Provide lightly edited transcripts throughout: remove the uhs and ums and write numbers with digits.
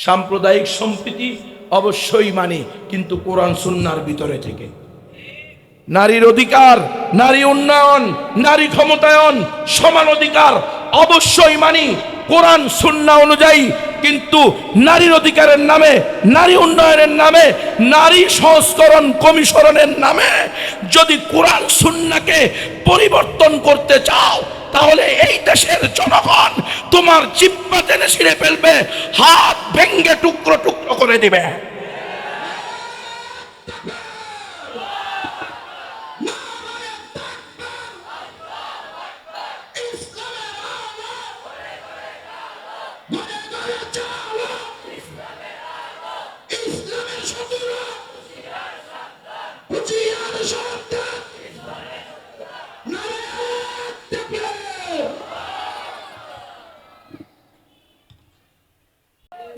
সাম্প্রদায়িক সম্প্রীতি অবশ্যই মানি, কিন্তু কোরআন সুন্নাহর ভিতরে থেকে। নারীর অধিকার, নারী উন্নয়ন, নারী ক্ষমতায়ন, সমান অধিকার অবশ্যই মানি কোরআন সুন্নাহ অনুযায়ী, কিন্তু নারীর অধিকারের নামে, নারী উন্নয়নের নামে, নারী সংস্করণ কমিশনের নামে যদি কোরআন সুন্নাহকে পরিবর্তন করতে চাও, তাহলে এই দেশের জনগণ তোমার জিহ্বা টেনে ছিঁড়ে ফেলবে, হাত ভেঙে টুকরো টুকরো করে দিবে।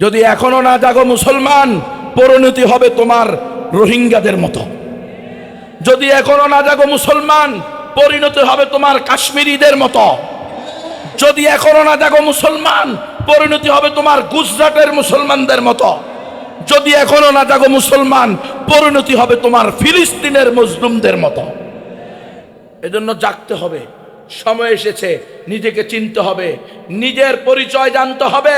যদি এখনো না জাগো মুসলমান, পরিণতি হবে তোমার রোহিঙ্গাদের মতো। যদি এখনো না জাগো মুসলমান, পরিণতি হবে তোমার কাশ্মীরিদের মতো। যদি এখনো না জাগো মুসলমান, পরিণতি হবে তোমার গুজরাটের মুসলমানদের মতো। যদি এখনো না জাগো মুসলমান, পরিণতি হবে তোমার ফিলিস্তিনের মজলুমদের মতো। এজন্য জাগতে হবে, সময় এসেছে, নিজেকে চিনতে হবে, নিজের পরিচয় জানতে হবে,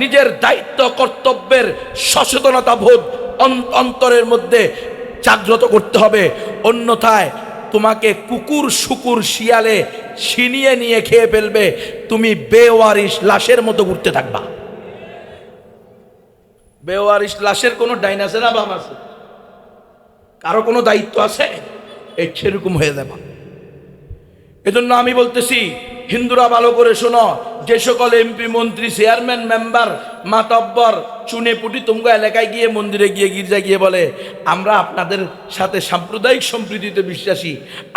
নিজের দায়িত্ব কর্তব্যের সচেতনতা বোধ অন্তরের মধ্যে জাগ্রত করতে হবে। অন্যথায় তোমাকে কুকুর শুকুর শিয়ালে ছিনিয়ে নিয়ে খেয়ে ফেলবে, তুমি বেওয়ারিশ লাশের মতো ঘুরতে থাকবা। বেওয়ারিশ লাশের কোনো ডাইন আছে না বাম আছে? কারো কোনো দায়িত্ব আছে? এই সেরকম হয়ে যাবা। এজন্য আমি বলতেছি, হিন্দুরা ভালো করে শোনো, যে সকল এমপি মন্ত্রী চেয়ারম্যান মেম্বার মাতব্বর চুনে পুটি তুমগো এলাকায় গিয়ে মন্দিরে গিয়ে গির্জায় গিয়ে বলে আমরা আপনাদের সাথে সাম্প্রদায়িক সম্প্রীতিতে বিশ্বাসী,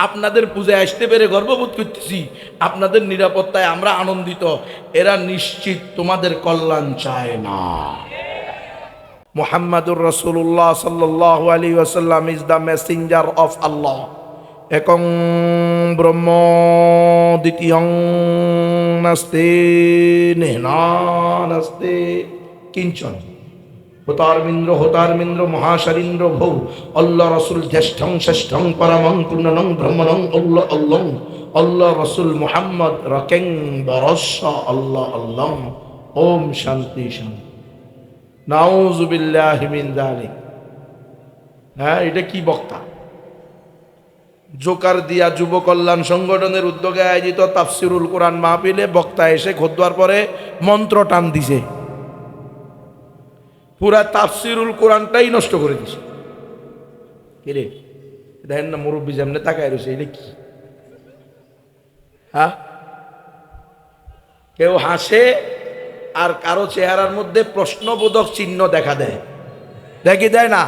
আপনাদের পূজায় আসতে পেরে গর্ববোধ করতেছি, আপনাদের নিরাপত্তায় আমরা আনন্দিত, এরা নিশ্চিত তোমাদের কল্যাণ চায় না। মুহাম্মাদুর রাসূলুল্লাহ সাল্লাল্লাহু আলাইহি ওয়াসাল্লাম ইজ দ্য মেসেঞ্জার অফ আল্লাহ, একং ব্রহ্ম দ্বিতীয়ং নাস্তে নেহনা নাস্তে কিঞ্চন। হোতারমিন্দ্র মহাশরীন্দ্র ভৌ, আল্লাহ রসুল জ্যেষ্ঠং শ্রেষ্ঠং পরমং পূর্ণনং ব্রহ্মণং আল্লাহ আল্লাহ, আল্লাহ রসুল মুহাম্মদ রকেং বরস্য আল্লাহ আল্লাহ। ওম শান্তি শান্তি। নাউযু বিল্লাহি মিন যালিক। হ্যাঁ, এটা কি বক্তা? জোকার দিয়া যুব কল্যাণ সংগঠনের উদ্যোগে আয়োজিত তাফসিরুল কোরআন মাহফিলে বক্তা এসে খোদবার পরে মন্ত্র টান দিছে, পুরা তাফসিরুল কোরআনটাই নষ্ট করে দিছে। কিরে দেখেন না, মুরব্বী যেমনে তাকায় রয়েছে, এটা কি? হ্যাঁ, কেউ হাসে আর কারো চেহারার মধ্যে প্রশ্নবোধক চিহ্ন দেখা দেয়, দেখি দেয় না?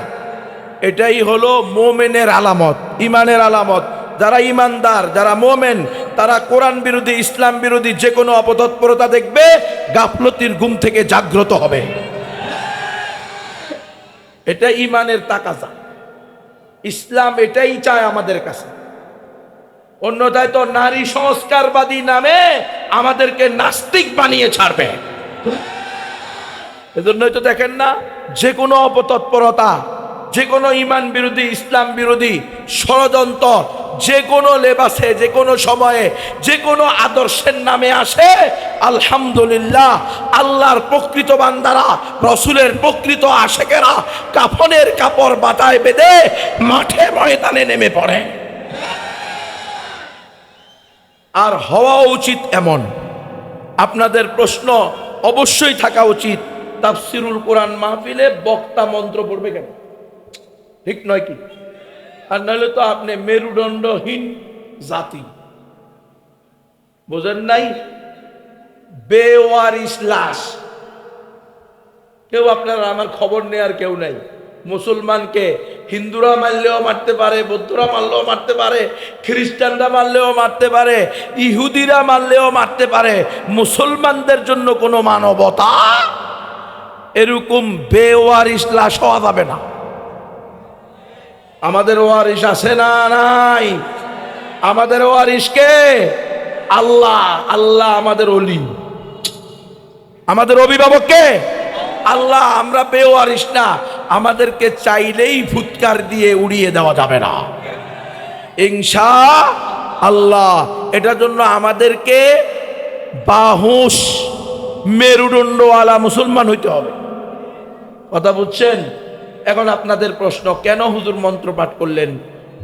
এটাই হলো মোমেনের আলামত, ইমানের আলামত। যারা ইমানদার, যারা মোমেন, তারা কোরআন বিরোধী, ইসলাম বিরোধী যে কোনো অপতৎপরতা দেখবে, গাফলতির ঘুম থেকে জাগ্রত হবে। এটা ইমানের তাকাজা। ইসলাম এটাই চায় আমাদের কাছে। অন্যথায় তো নারী সংস্কারবাদী নামে আমাদেরকে নাস্তিক বানিয়ে ছাড়বে। এজন্যই তো দেখেন না, যে কোনো অপতৎপরতা, যে কোনো ইমান বিরোধী, ইসলাম বিরোধী ষড়যন্ত্র যে কোনো লেবাসে, যে কোনো সময়ে, যে কোনো আদর্শের নামে আসে, আলহামদুলিল্লাহ আল্লাহর প্রকৃত বান্দারা, রসুলের প্রকৃত আশেকেরা কাফনের কাপড় বাটায় বেঁধে মাঠে ময়দানে নেমে পড়ে। আর হওয়া উচিত এমন। আপনাদের প্রশ্ন অবশ্যই থাকা উচিত, তাফসিরুল কোরআন মাহফিলে বক্তা মন্ত্র পড়বে কেন? ঠিক নয় কি? আর নাহলে তো আপনি মেরুদণ্ডহীন জাতি, বোঝেন নাই? বেওয়ারিশ লাশ। কেউ আপনার আমার খবর নেয়ার কেউ নাই। মুসলমানকে হিন্দুরা মারলেও মারতে পারে, বৌদ্ধরা মারলেও মারতে পারে, খ্রিস্টানরা মারলেও মারতে পারে, ইহুদিরা মারলেও মারতে পারে। মুসলমানদের জন্য কোনো মানবতা, এরকম বেওয়ারিশ লাশ হওয়া যাবে না। আমাদের ওয়ারিশ আছে না? নাই। আমাদের ওয়ারিশ কে? আল্লাহ। আল্লাহ আমাদের ওলি। আমাদের অভিভাবক কে? আল্লাহ আমরা বেওয়ারিশ না, আমাদেরকে চাইলেই ফুৎকার দিয়ে উড়িয়ে দেওয়া যাবে না ইনশাআল্লাহ। এটার জন্য আমাদেরকে বাহুশ মেরুদণ্ডওয়ালা মুসলমান হইতে হবে। কথা বুঝছেন? এখন আপনাদের প্রশ্ন, কেন হুজুর মন্ত্র পাঠ করলেন?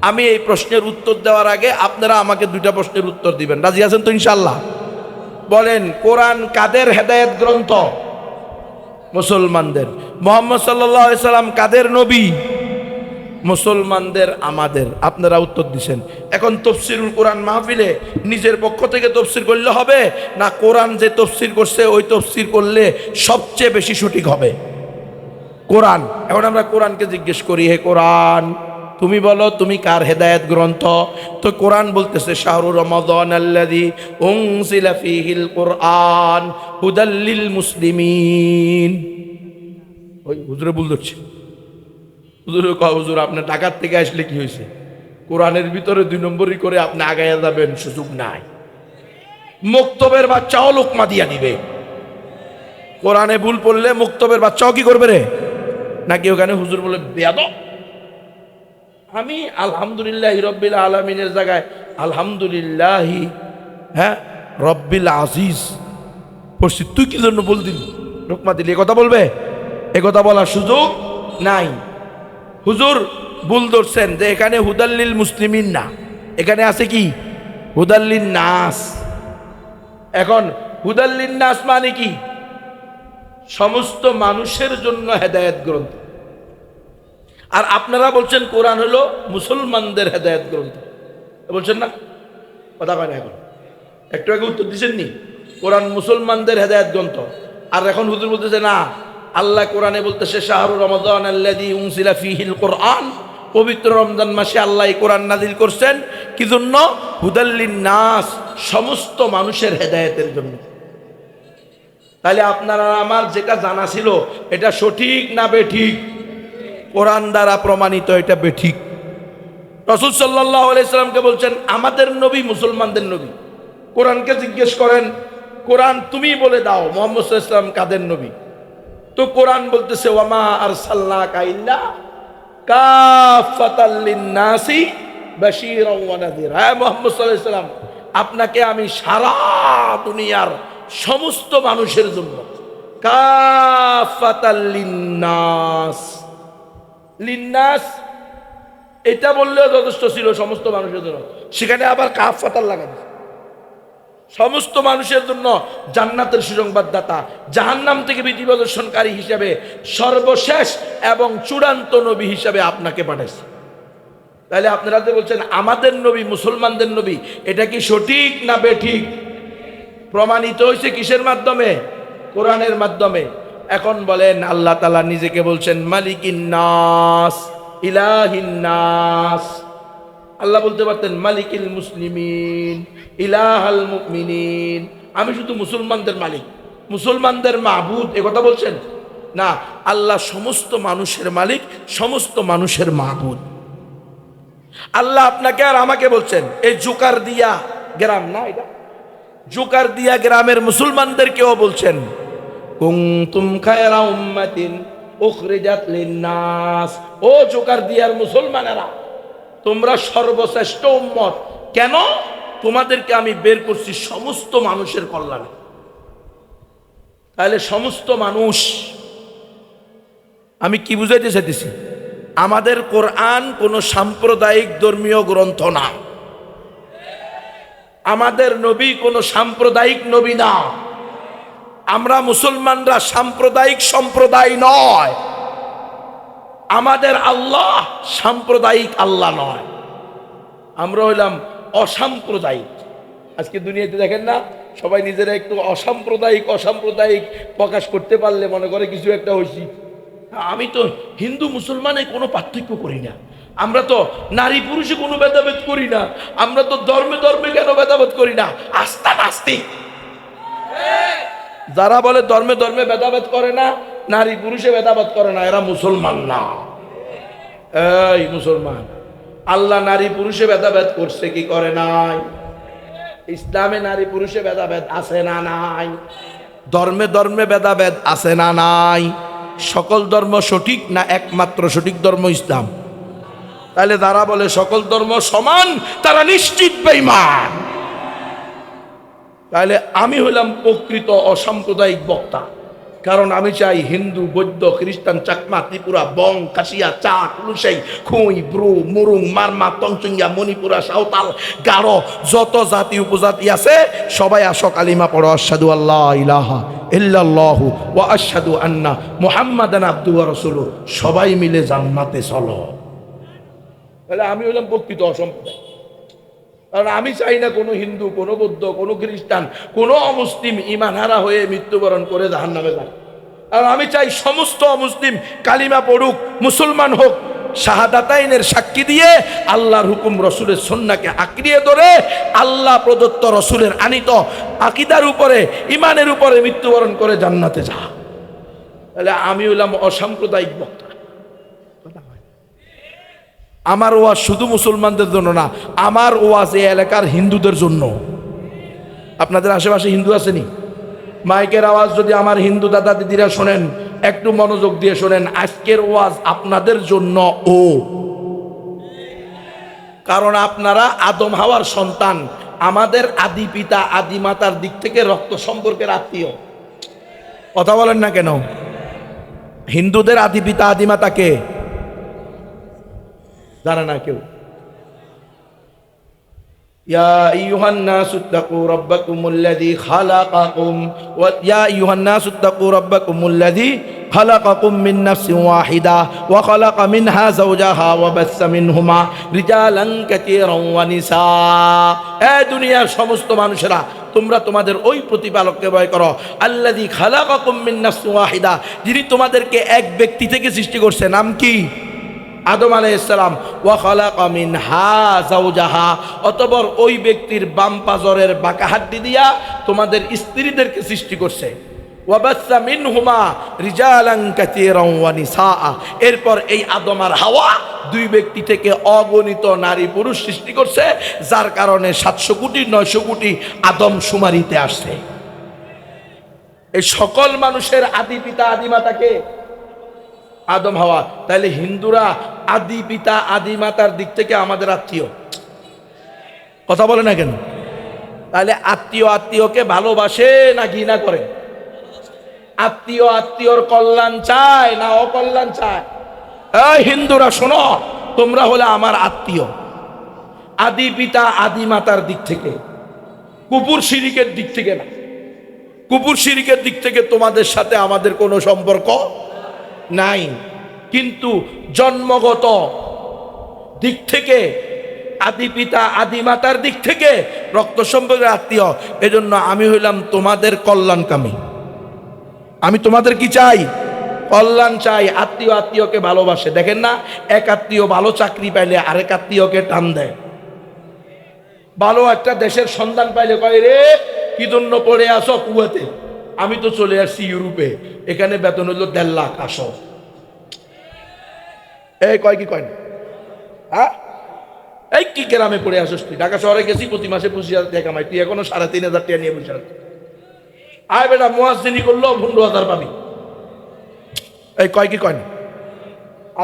আমি এই প্রশ্নের উত্তর দেওয়ার আগে আপনারা আমাকে দুইটা প্রশ্নের উত্তর দিবেন। রাজি আছেন তো ইনশাআল্লাহ? বলেন, কোরআন কাদের হেদায়েত গ্রন্থ? মুসলমানদের। মুহাম্মদ সাল্লাল্লাহু আলাইহি সাল্লাম কাদের নবী? মুসলমানদের, আমাদের। আপনারা উত্তর দিছেন। এখন তাফসীরুল কোরআন মাহফিলে নিজের পক্ষ থেকে তাফসীর করলে হবে, না কোরআন যে তাফসীর করছে ওই তাফসীর করলে সবচেয়ে বেশি সঠিক হবে? কোরআন। এখন আমরা কোরআনকে জিজ্ঞেস করি, হে কোরআন তুমি বলো তুমি কার হেদায়েত গ্রন্থ? তো কোরআন বলতেছে শাহরু রমাদান আল্লাযী উনজিলা ফীহিল কুরআন হুদাল লিল মুসলিমিন। ওই হুজুরে ভুল ধরছে। হুজুরে কয়, হুজুর আপনি ঢাকার থেকে আসলে কি হয়েছে? কোরআনের ভিতরে 2 নম্বরই করে আপনি আগাইয়া যাবেন, সুযোগ নাই। মুক্তবের বাচ্চাও লোকমা দিয়া দিবে। কোরআনে ভুল পড়লে মুক্তবের বাচ্চাও কি করবে রে? নাকি ওখানে হুজুর বলে বেয়াদব? আমি আলহামদুলিল্লাহ রব্বিল আলামিনের জায়গায় আলহামদুলিল্লাহ হ্যাঁ রব্বিল আজিজ পড়ছি, তুই কি জন্য বল দিলি লোকমা দিলি? এ কথা বলবে? এ কথা বলার সুযোগ নাই। হুজুর ভুল ধরছেন যে এখানে হুদাল্লিল মুসলিমিন না, এখানে আছে কি হুদাল্লিন নাস। এখন হুদাল্লিন নাস মানে কি? সমস্ত মানুষের জন্য হেদায়েত গ্রন্থ। আর আপনারা বলছেন কোরআন হলো মুসলমানদের হেদায়েত গ্রন্থ, বলছেন না? কথা কয় না? এখন একটু আগে উত্তর দিচ্ছেন নি, কোরআন মুসলমানদের হেদায়েত গ্রন্থ। আর এখন হুজুর বলতেছে না, আল্লাহ কোরআনে বলতেছে শাহরু রমাদান আল্লাযী উনজিলা ফীহিল কুরআন, পবিত্র রমজান মাসে আল্লাহ এই কোরআন নাজিল করছেন কি জন্য? হুদাল্লিন নাস, সমস্ত মানুষের হেদায়েতের জন্য। তাহলে আপনারা আমার যেটা জানা ছিল এটা সঠিক না বেঠিক? কোরআন দ্বারা প্রমাণিত এটা বেঠিক। রাসূল সাল্লাল্লাহু আলাইহি সাল্লামকে বলছেন আমাদের নবী মুসলমানদের নবী। কোরআনকে জিজ্ঞেস করেন, কোরআন তুমি বলে দাও মুহাম্মদ সাল্লাল্লাহু আলাইহি সাল্লাম কাদের নবী? তো কোরআন বলতেছে ওয়ামা আরসালনাকা ইল্লা কাফাতাল লিন্নাসি বাশীরাও ওয়া নাযীরা। হ্যাঁ মুহাম্মদ সাল্লাল্লাহু আলাইহি সাল্লাম, আপনাকে আমি সারা দুনিয়ার সমস্ত মানুষের জন্য, কাফাতাল লিন্নাস, লিন্নাস এটা বললেও যথেষ্ট ছিল সমস্ত মানুষের জন্য, সেখানে আবার কাফাতাল লাগানো, সমস্ত মানুষের জন্য জান্নাতের সুসংবাদদাতা, জাহান্নাম থেকে ভীতি প্রদর্শনকারী হিসেবে সর্বশেষ এবং চূড়ান্ত নবী হিসেবে আপনাকে পাঠাইছে। তাহলে আপনারা যে বলছেন আমাদের নবী মুসলমানদের নবী, এটা কি সঠিক না বেঠিক? প্রমাণিত হয়েছে কিসের মাধ্যমে? কোরআনের মাধ্যমে। এখন বলেন, আল্লাহ তাআলা নিজেকে বলছেন মালিকিন নাস ইলাহিন নাস। আল্লাহ বলতে পারতেন মালিকিল মুসলিমিন ইলাহাল মুমিনিন, আমি শুধু মুসলমানদের মালিক, মুসলমানদের মাবুদ, এ কথা বলছেন না। আল্লাহ সমস্ত মানুষের মালিক, সমস্ত মানুষের মাবুদ। আল্লাহ আপনাকে আর আমাকে বলছেন, এই জোকার দিয়া গ্রাম না, এটা জোকার দিয়া গ্রামের মুসলমানদেরকেও বলছেন কুনতুম খায়রা উম্মাতিন উখরিজাত লিন্নাস। ও জোকার দিয়ার মুসলমানেরা, তোমরা সর্বশ্রেষ্ঠ উম্মত। কেন? তোমাদেরকে আমি বের করছি সমস্ত মানুষের কল্যাণে। তাহলে সমস্ত মানুষ, আমি কি বুঝাইতে চাইতেছি? আমাদের কোরআন কোনো সাম্প্রদায়িক ধর্মীয় গ্রন্থ না, আমাদের নবী কোনো সাম্প্রদায়িক নবী না। আমরা মুসলমানরা সাম্প্রদায়িক সম্প্রদায় নয়, আমাদের আল্লাহ সাম্প্রদায়িক আল্লাহ নয়, আমরা হইলাম অসাম্প্রদায়িক। আজকে দুনিয়াতে দেখেন না, সবাই নিজেরা একটু অসাম্প্রদায়িক অসাম্প্রদায়িক প্রকাশ করতে পারলে মনে করে কিছু একটা হয়েছি। আমি তো হিন্দু মুসলমানে কোনো পার্থক্য করি না, আমরা তো নারী পুরুষে কোনো ভেদাভেদ করি না, আমরা তো ধর্মে ধর্মে কেন ভেদাভেদ করি না? আস্থা নাস্তিক। যারা বলে ধর্মে ধর্মে ভেদাভেদ করে না, নারী পুরুষে ভেদাভেদ করে না, এরা মুসলমান না। এই মুসলমান, আল্লাহ নারী পুরুষে ভেদাভেদ করছে কি করে নাই? ইসলামে নারী পুরুষে ভেদাভেদ আছে না নাই? ধর্মে ধর্মে ভেদাভেদ আছে না নাই? সকল ধর্ম সঠিক না একমাত্র সঠিক ধর্ম ইসলাম? তাহলে যারা বলে সকল ধর্ম সমান তারা নিশ্চিত বেঈমান। তাহলে আমি হলাম প্রকৃত অসাম্প্রদায়িক বক্তা, কারণ আমি চাই হিন্দু, বৌদ্ধ, খ্রিস্টান, চাকমা, ত্রিপুরা, বং, কাশিয়া, চা, কুলুসাই, খুই, ব্রু, মুরুং, মারমা, তঞ্চঙ্গিয়া, মণিপুরা, সাঁওতাল, গারো, যত জাতি উপজাতি আছে সবাই আসো, কালিমা পড়ো, আশহাদু আল্লাহ ইলাহা ইল্লাল্লাহু ওয়া আশহাদু আন্না মুহাম্মাদান আবদুহু ওয়া রাসূলুহু, সবাই মিলে জান্নাতে চলো। তাহলে আমি হলাম প্রকৃত অসম্প্রদায়। কারণ আমি চাই না কোনো হিন্দু, কোনো বৌদ্ধ, কোনো খ্রিস্টান, কোনো অমুসলিম ঈমানহারা হয়ে মৃত্যুবরণ করে জাহান্নামে যায়। আর আমি চাই সমস্ত অমুসলিম কালিমা পড়ুক, মুসলমান হোক, শাহাদাতাইনের সাক্ষী দিয়ে আল্লাহর হুকুম, রসুলের সুন্নাহকে আঁকড়িয়ে ধরে আল্লাহ প্রদত্ত রসুলের আনিত আকীদার উপরে, ঈমানের উপরে মৃত্যুবরণ করে জান্নাতে যা। তাহলে আমি হলাম অসাম্প্রদায়িক বক্তা। আমার ওয়াজ শুধু মুসলমানদের জন্য না, আমার ওয়াজ এই এলাকার হিন্দুদের জন্য। আপনাদের আশেপাশে হিন্দু আসেনি? মাইকের আওয়াজ যদি আমার হিন্দু দাদা দিদিরা শোনেন, একটু মনোযোগ দিয়ে শোনেন, আজকের ওয়াজ আপনাদের জন্য। কারণ আপনারা আদম হাওয়ার সন্তান, আমাদের আদি পিতা আদি মাতার দিক থেকে রক্ত সম্পর্কের আত্মীয়। কথা বলেন না কেন? হিন্দুদের আদি পিতা আদি মাতা কে জানে না কেউ? ইয়া আইয়ুহান নাসু তাকু রাব্বাকুমুল্লাযী খালাকাকুম ওয়া ইয়া আইয়ুহান নাসু তাকু রাব্বাকুমুল্লাযী খালাকাকুম মিন নাফসিন ওয়াহিদা ওয়া খালাকা মিনহা যাওজাহা ওয়া বাসসা মিনহুমা রিজালান কাসীরান ওয়া নিসা। এ দুনিয়ার সমস্ত মানুষেরা, তোমরা তোমাদের ওই প্রতিপালককে ভয় করো, আল্লাযী খালাকাকুম মিন নাফসিন ওয়াহিদা, যিনি তোমাদেরকে এক ব্যক্তি থেকে সৃষ্টি করছে। নাম কি? আদম আলাইহিস সালাম। ওয়া খালাকা মিনহা যাওজাহা, অতঃপর ওই ব্যক্তির বাম পাজরের বাঁকা হাড্ডি দিয়া তোমাদের স্ত্রীদেরকে সৃষ্টি করছে। ওয়া বাসসা মিনহুমা রিজালান কাসীরান ওয়া নিসা, এরপর এই আদম আর হাওয়া দুই ব্যক্তি থেকে অগণিত নারী পুরুষ সৃষ্টি করছে, যার কারণে 700 কোটি 900 কোটি আদম শুমারিতে আসছে। এই সকল মানুষের আদি পিতা আদি মাতাকে আদম হাওয়া। তাহলে হিন্দুরা আদি পিতা আদি মাতার দিক থেকে আমাদের আত্মীয়। কথা বলে না কেন? তাহলে আত্মীয় আত্মীয়কে ভালোবাসে না ঘৃণা করে? আত্মীয় আত্মীয়র কল্যাণ চায় না অকল্যাণ চায়? এই হিন্দুরা শোনো, তোমরা হলে আমার আত্মীয় আদি পিতা আদি মাতার দিক থেকে, কুফর শিরকের দিক থেকে না। কুফর শিরকের দিক থেকে তোমাদের সাথে আমাদের কোনো সম্পর্ক নাই, কিন্তু জন্মগত দিক থেকে আদি পিতা আদি মাতার দিক থেকে রক্ত সম্পর্কের আত্মীয়। এজন্য আমি হইলাম তোমাদের কল্যাণকামী। আমি তোমাদের কি চাই? কল্যাণ চাই। আত্মীয় আত্মীয়কে ভালোবাসে। দেখেন না, এক আত্মীয় ভালো চাকরি পাইলে আরেক আত্মীয়কে টান দেয়। ভালো একটা দেশের সন্ধান পাইলে কয়, রে কি জন্য পড়ে আসো কুয়াতে? আমি তো চলে আসছি ইউরোপে, এখানে বেতন হলো 1.5 লাখ, আসো। এই কয় কি কয় না? হ্যাঁ, এই কি গ্রামে পড়ে আসোস তুই? ঢাকা শহরে গেছি, প্রতি মাসে 25,000 টাকা কামাই, তুই এখনো 3,500 টাকা নিয়ে বসে আছিস। আয় বেটা, মুয়াজ্জিনি করলো 15,000 পাবি। এই কয় কি কয় না?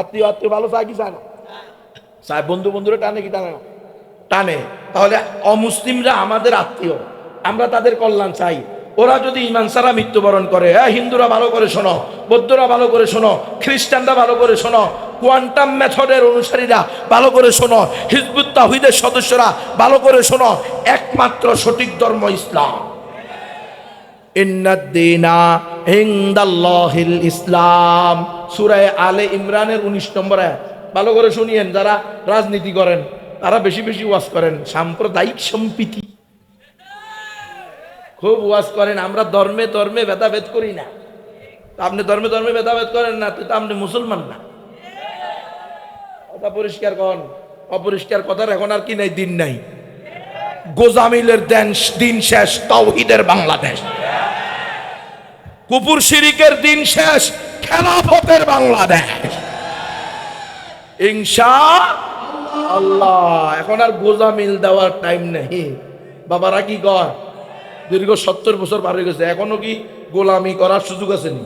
আত্মীয় আত্মীয় ভালো চায় কি চায় না? চায়। বন্ধু বন্ধুরা টানে কি টানে না? টানে। তাহলে অমুসলিমরা আমাদের আত্মীয়, আমরা তাদের কল্যাণ চাই। ওরা যদি ঈমান ছাড়া মৃত্যুবরণ করে, হিন্দুরা ভালো করে শোনো, বৌদ্ধরা ভালো করে শোনো, খ্রিস্টানরা ভালো করে শোনো, কোয়ান্টাম মেথডের অনুসারীরা ভালো করে শোনো, হিজবুত তাওহীদের সদস্যরা ভালো করে শোনো, একমাত্র সঠিক ধর্ম ইসলাম। ইন্নাদ-দীনা ইনদাল্লাহিল ইসলাম, সূরা আলে ইমরানের 19 নম্বর আয়াত। ভালো করে শুনিয়েন। যারা রাজনীতি করেন তারা বেশি বেশি ওয়াজ করেন, সাম্প্রদায়িক সম্প্রীতি খুব ওয়াজ করেন। আমরা ধর্মে ধর্মে ভেদাভেদ করি না। আপনি ধর্মে ধর্মে ভেদাভেদ করেন না, তো আপনি মুসলমান না। কথা পরিষ্কার করেন। অপরিষ্কার কথার এখন আর কি নাই, দিন নাই। গোজামিলের দিন শেষ, তাওহীদের বাংলাদেশ। কুফর শিরকের দিন শেষ, খেলাফতের বাংলাদেশ ইনশাআল্লাহ। এখন আর গোজামিল দেওয়ার টাইম নেই। বাবারা কি কর, দীর্ঘ 70 বছর পার হয়ে গেছে, এখনো কি গোলামি করার সুযোগ আছে নি?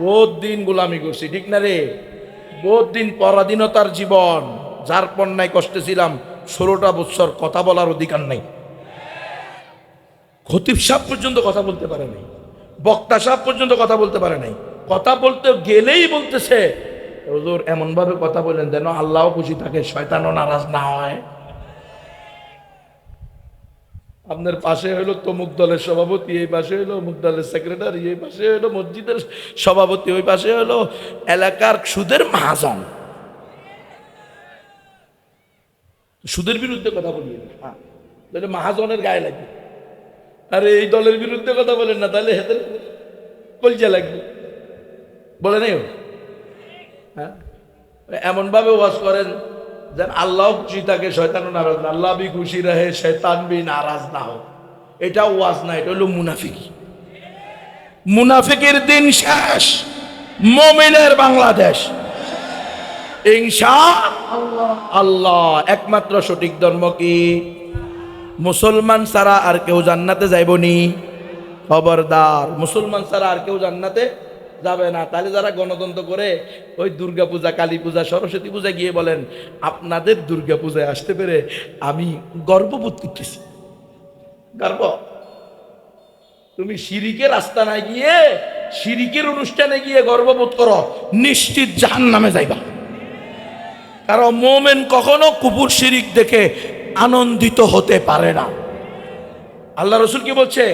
বহুত দিন গোলামি করছি, ঠিক না রে? বহুত দিন পরাধীনতার জীবন, যার পণ্যায় কষ্টে ছিলাম। 16টা বছর কথা বলার অধিকার নাই। খতিব সাহেব পর্যন্ত কথা বলতে পারে নাই, বক্তা সাহেব পর্যন্ত কথা বলতে পারে নাই। কথা বলতে গেলেই বলতেছে, হুজুর এমন ভাবে কথা বলেন যেন আল্লাহও খুশি থাকে, শয়তানও নারাজ না হয়। আপনার পাশে হইলো তমুক দলের সভাপতি, এই পাশে হইলো অমুক দলের সেক্রেটারি, এই পাশে হইলো মসজিদের সভাপতি, ওই পাশে হইলো এলাকার সুদের মহাজন। সুদের বিরুদ্ধে কথা বলি হ্যাঁ, তাহলে মহাজনের গায়ে লাগবে। আরে এই দলের বিরুদ্ধে কথা বলেন না, তাহলে হেদের কলজা লাগবে, বলে নেই? হ্যাঁ, এমন ভাবে ওয়াজ করেন যেন আল্লাহ খুশি থাকে, শয়তানও নারাজ না। আল্লাহ বি খুশি রহে, শয়তান বি নারাজ না হোক। এটা ওয়াজ না, এটা হলো মুনাফিকি। মুনাফিকের দিন শেষ, মুমিনের বাংলাদেশ ইনশাআল্লাহ। একমাত্র সঠিক ধর্ম কি? মুসলমান ছাড়া আর কেউ জান্নাতে যাইবনি? খবরদার, মুসলমান ছাড়া আর কেউ জান্নাতে যাবে না। তাহলে যারা গণতন্ত্র করে ওই দুর্গা পূজা, কালী পূজা, সরস্বতী পূজা গিয়ে বলেন আপনাদের দুর্গা পূজায় আসতে পেরে আমি গর্ববোধ করতেছি। গর্ব? তুমি শিরিকের আস্তানায় গিয়ে, শিরিকের অনুষ্ঠানে গিয়ে গর্ববোধ করো, নিশ্চিত জাহান্নামে যাইবা। কারণ মোমেন কখনো কুফর শিরিক দেখে আনন্দিত হতে পারে না। আল্লাহ রসুল কি বলছে?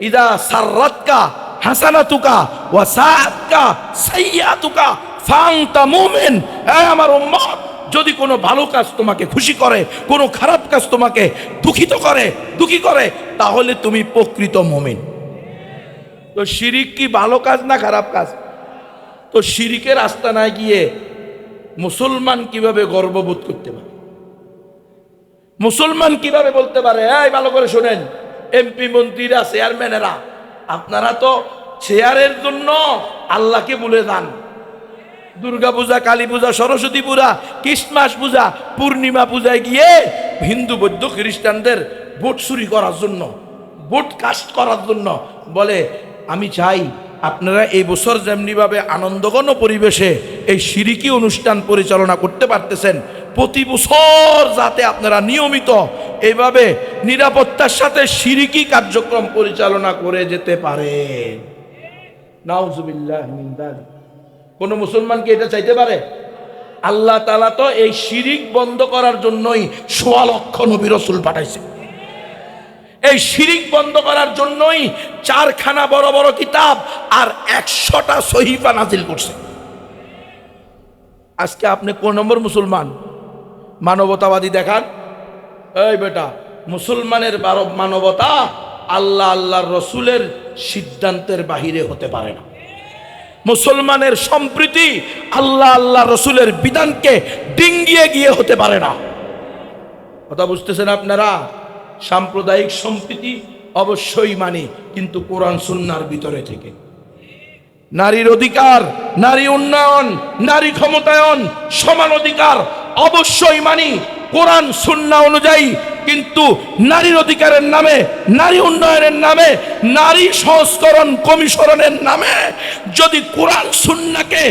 ইদা সাররাতকা হাসানাতুকা ওয়া সাআতকা সাইয়্যাতুকা ফাআনতা মুমিন। এই আমার উম্মত, যদি কোনো ভালো কাজ তোমাকে খুশি করে, কোনো খারাপ কাজ তোমাকে দুঃখী করে, তাহলে তুমি প্রকৃত মুমিন। তো শিরিক কি ভালো কাজ না খারাপ কাজ? তো শিরিকের আস্তানায় গিয়ে মুসলমান কিভাবে গর্ববোধ করতে পারে? মুসলমান কিভাবে বলতে পারে? এই ভালো করে শোনেন, এমপি মন্ত্রীরা, চেয়ারম্যানেরা, আপনারা তো চেয়ারের জন্য আল্লাহকে ভুলে যান। দুর্গা পূজা, কালী পূজা, সরস্বতী পূজা, ক্রিসমাস পূজা, পূর্ণিমা পূজায় গিয়ে হিন্দু, বৌদ্ধ, খ্রিস্টানদের ভোট চুরি করার জন্য, ভোট কাস্ট করার জন্য বলে। আমি চাই আপনারা এই বছর যেমনিভাবে আনন্দঘন পরিবেশে এই শিরিকি অনুষ্ঠান পরিচালনা করতে পারতেছেন, প্রতি বছর যাতে আপনারা নিয়মিত এইভাবে নিরাপত্তার সাথে শিরিকি কার্যক্রম পরিচালনা করে যেতে পারেন। নাউজুবিল্লাহ মিন যালিক। কোন মুসলমান কি এটা চাইতে পারে? আল্লাহ তাআলা তো এই শিরিক বন্ধ করার জন্যই ১৬ লক্ষ নবী রাসূল পাঠাইছে। এই শিরিক বন্ধ করার জন্যই 4খানা বড় বড় কিতাব আর 100টা সহিফা নাজিল করছে। আজকে আপনি কোন নম্বর মুসলমান? মানবতাবাদী দেখান। এই বেটা, মুসলমানের মানবতা আল্লাহর রসুলের সিদ্ধান্তের বাহিরে হতে পারে না। মুসলমানের সম্প্রীতি আল্লাহর রসুলের বিধানকে ডিঙ্গিয়ে গিয়ে হতে পারে না। কথা বুঝতেছেন আপনারা? সাম্প্রদায়িক সম্প্রীতি অবশ্যই মানি, কিন্তু কোরআন সুন্নাহর ভিতরে থেকে। নারীর অধিকার, নারী উন্নয়ন, নারী ক্ষমতায়ন, সমান অধিকার অবশ্যই মানি কোরআন সুন্নাহ অনুযায়ী। কিন্তু নারীর অধিকারের নামে, নারী উন্নয়নের নামে, নারী সংস্করণ কমিশনের নামে যদি কোরআন সুন্নাহকে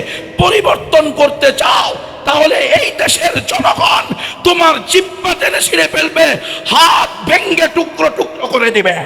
পরিবর্তন করতে চাও, তাহলে এই দেশের জনগণ তোমার জিহ্বা টেনে ছিঁড়ে ফেলবে, হাত ভেঙে টুকরো টুকরো করে দিবে।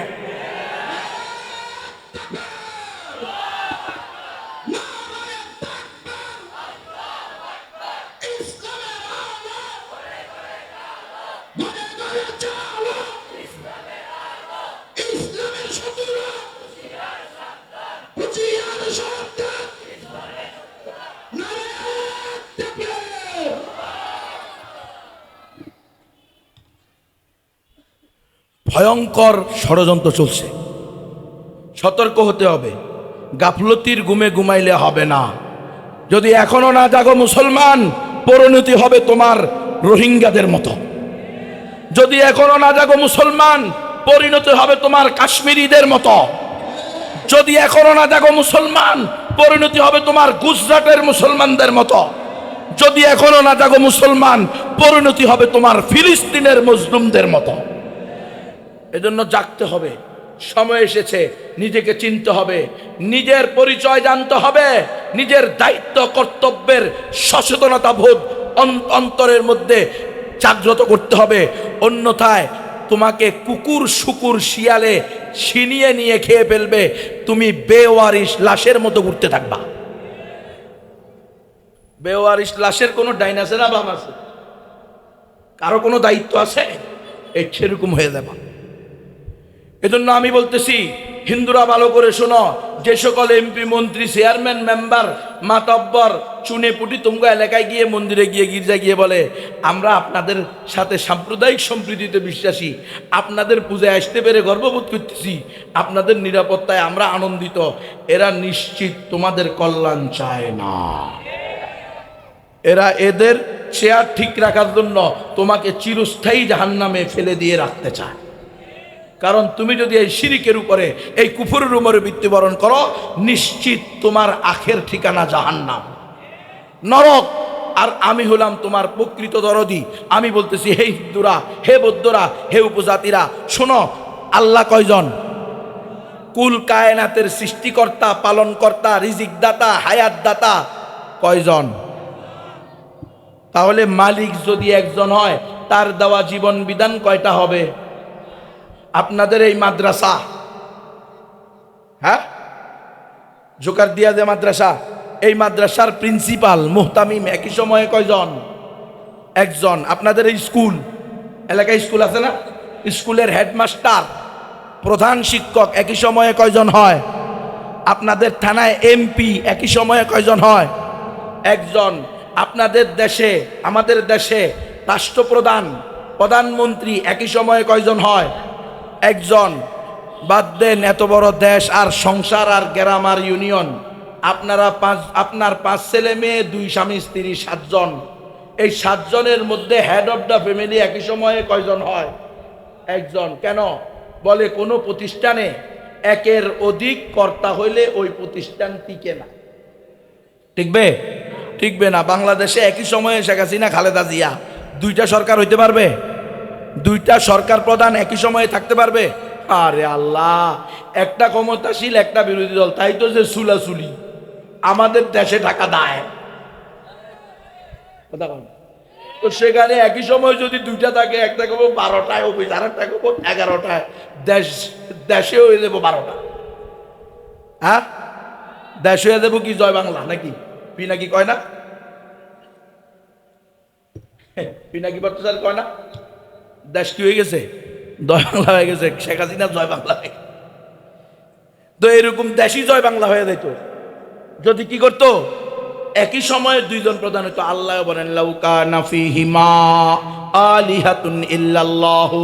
ভয়ঙ্কর ষড়যন্ত্র চলছে, সতর্ক হতে হবে। গাফলতির ঘুমে ঘুমাইলে হবে না। যদি এখনো না জাগো মুসলমান, পরিণতি হবে তোমার রোহিঙ্গাদের মতো। যদি এখনো না জাগো মুসলমান, পরিণতি হবে তোমার কাশ্মীরিদের মতো। যদি এখনো না জাগো মুসলমান, পরিণতি হবে তোমার গুজরাটের মুসলমানদের মতো। যদি এখনো না জাগো মুসলমান, পরিণতি হবে তোমার ফিলিস্তিনের মজলুমদের মতো। এজন্য জাগতে হবে। সময় এসেছে নিজেকে চিনতে হবে, নিজের পরিচয় জানতে হবে, নিজের দায়িত্ব কর্তব্যের সচেতনতা বোধ অন্তরের মধ্যে জাগ্রত করতে হবে। অন্যথায় তোমাকে কুকুর শুকুর শিয়ালে ছিনিয়ে নিয়ে খেয়ে ফেলবে, তুমি বেওয়ারিশ লাশের মতো ঘুরতে থাকবা। বেওয়ারিশ লাশের কোনো ডাইন আছে না বাম আছে? কারো কোনো দায়িত্ব আছে? এই সেরকম হয়ে যাবে। এজন্য আমি বলতেছি, হিন্দুরা ভালো করে শোনো, যে সকল এমপি মন্ত্রী চেয়ারম্যান মেম্বার মাতব্বর চুনে পুটি তুমগো এলাকায় গিয়ে মন্দিরে গিয়ে গির্জায় গিয়ে বলে আমরা আপনাদের সাথে সাম্প্রদায়িক সম্প্রীতিতে বিশ্বাসী, আপনাদের পূজায় আসতে পেরে গর্ববোধ করতেছি, আপনাদের নিরাপত্তায় আমরা আনন্দিত, এরা নিশ্চিত তোমাদের কল্যাণ চায় না। এরা এদের চেয়ার ঠিক রাখার জন্য তোমাকে চিরস্থায়ী জাহান্নামে ফেলে দিয়ে রাখতে চায়। কারণ তুমি যদি এই শিরিকের উপরে, এই কুফরের উপরে মৃত্যুবরণ করো, নিশ্চিত তোমার আখের ঠিকানা জাহান্নাম, নরক। আর আমি হলাম তোমার প্রকৃত দরদি। আমি বলতেছি, হে হিন্দুরা, হে বৌদ্ধরা, হে উপজাতিরা, শোনো, আল্লাহ কয়জন? কুল কায়নাতের সৃষ্টিকর্তা, পালনকর্তা, রিজিক দাতা, হায়াত দাতা কয়জন? তাহলে মালিক যদি একজন হয়, তার দেওয়া জীবন বিধান কয়টা হবে? আপনাদের এই মাদ্রাসা, হ্যাঁ, জোকার দিয়া যে মাদ্রাসা, এই মাদ্রাসার প্রিন্সিপাল মুহতামিম একই সময়ে কয়জন? একজন। আপনাদের এই স্কুল, এলাকায় স্কুল আছে না, স্কুলের হেডমাস্টার, প্রধান শিক্ষক একই সময়ে কয়জন হয়? আপনাদের থানায় এমপি একই সময়ে কয়জন হয়? একজন। আপনাদের দেশে, আমাদের দেশে রাষ্ট্রপ্রধান, প্রধানমন্ত্রী একই সময়ে কয়জন হয়? একজন। বাদ দেন এত বড় দেশ আর সংসার আর গ্রাম আর ইউনিয়ন, আপনার 5 ছেলে মেয়ে, 2 স্বামী স্ত্রী, 7 জন। এই 7 জনের মধ্যে হেড অফ দ্য ফ্যামিলি একই সময়ে কয়জন হয়? একজন। কেন? বলে কোনো প্রতিষ্ঠানে একের অধিক কর্তা হইলে ওই প্রতিষ্ঠান টিকে না। টিকবে? টিকবে না। বাংলাদেশে একই সময়ে শেখ হাসিনা, খালেদা জিয়া, 2টা সরকার হইতে পারবে? 2টা সরকার প্রধান একই সময়ে থাকতে পারবে? আরে আল্লাহ, একটা ক্ষমতাশীল, একটা বিরোধী দল, তাই তো যে সুলাসুলি আমাদের দেশে টাকা দেয়। তো সেখানে একই সময় যদি 2টা থাকে, একটা করবো 12টায় অফিস, আর একটা করবো 11টায়, দেশে হয়ে যাবো 12টা। হ্যাঁ, দেশ হয়ে যাবো কি জয় বাংলা নাকি? পিনাকি কয় না? পিনাকি ভট্টাচার্য কয় না দেশ কি হয়ে গেছে? জয় বাংলা হয়ে গেছে। শেখ হাসিনা জয় বাংলা হয়ে, তো এরকম দেশই জয় বাংলা হয়ে যেত যদি কি করতো, একই সময়ে 2 জন প্রধান হইতো। আল্লাহ বলেন, লাউ কানা ফীহিমা আলিহাতুন ইল্লাল্লাহু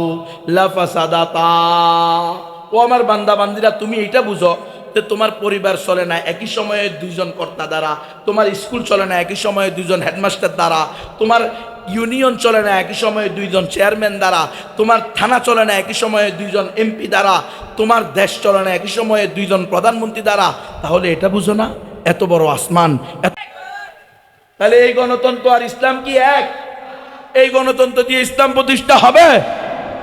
লাফাসাদাতা। ও আমার বান্দা বান্দিরা, তুমি এটা বুঝো যে তোমার পরিবার চলে না একই সময়ে 2 জন কর্তা দ্বারা, তোমার স্কুল চলে না একই সময়ে 2 জন হেডমাস্টার দ্বারা, তোমার ইউনিয়ন চলে না একই সময়ে 2 জন চেয়ারম্যান দ্বারা, তোমার থানা চলে না একই সময়ে 2 জন এমপি দ্বারা, তোমার দেশ চলে না একই সময়ে 2 জন প্রধানমন্ত্রী দ্বারা। তাহলে এটা বুঝো না এত বড় আসমান? তাহলে এই গণতন্ত্র আর ইসলাম কি এক? এই গণতন্ত্র দিয়ে ইসলাম প্রতিষ্ঠা হবে?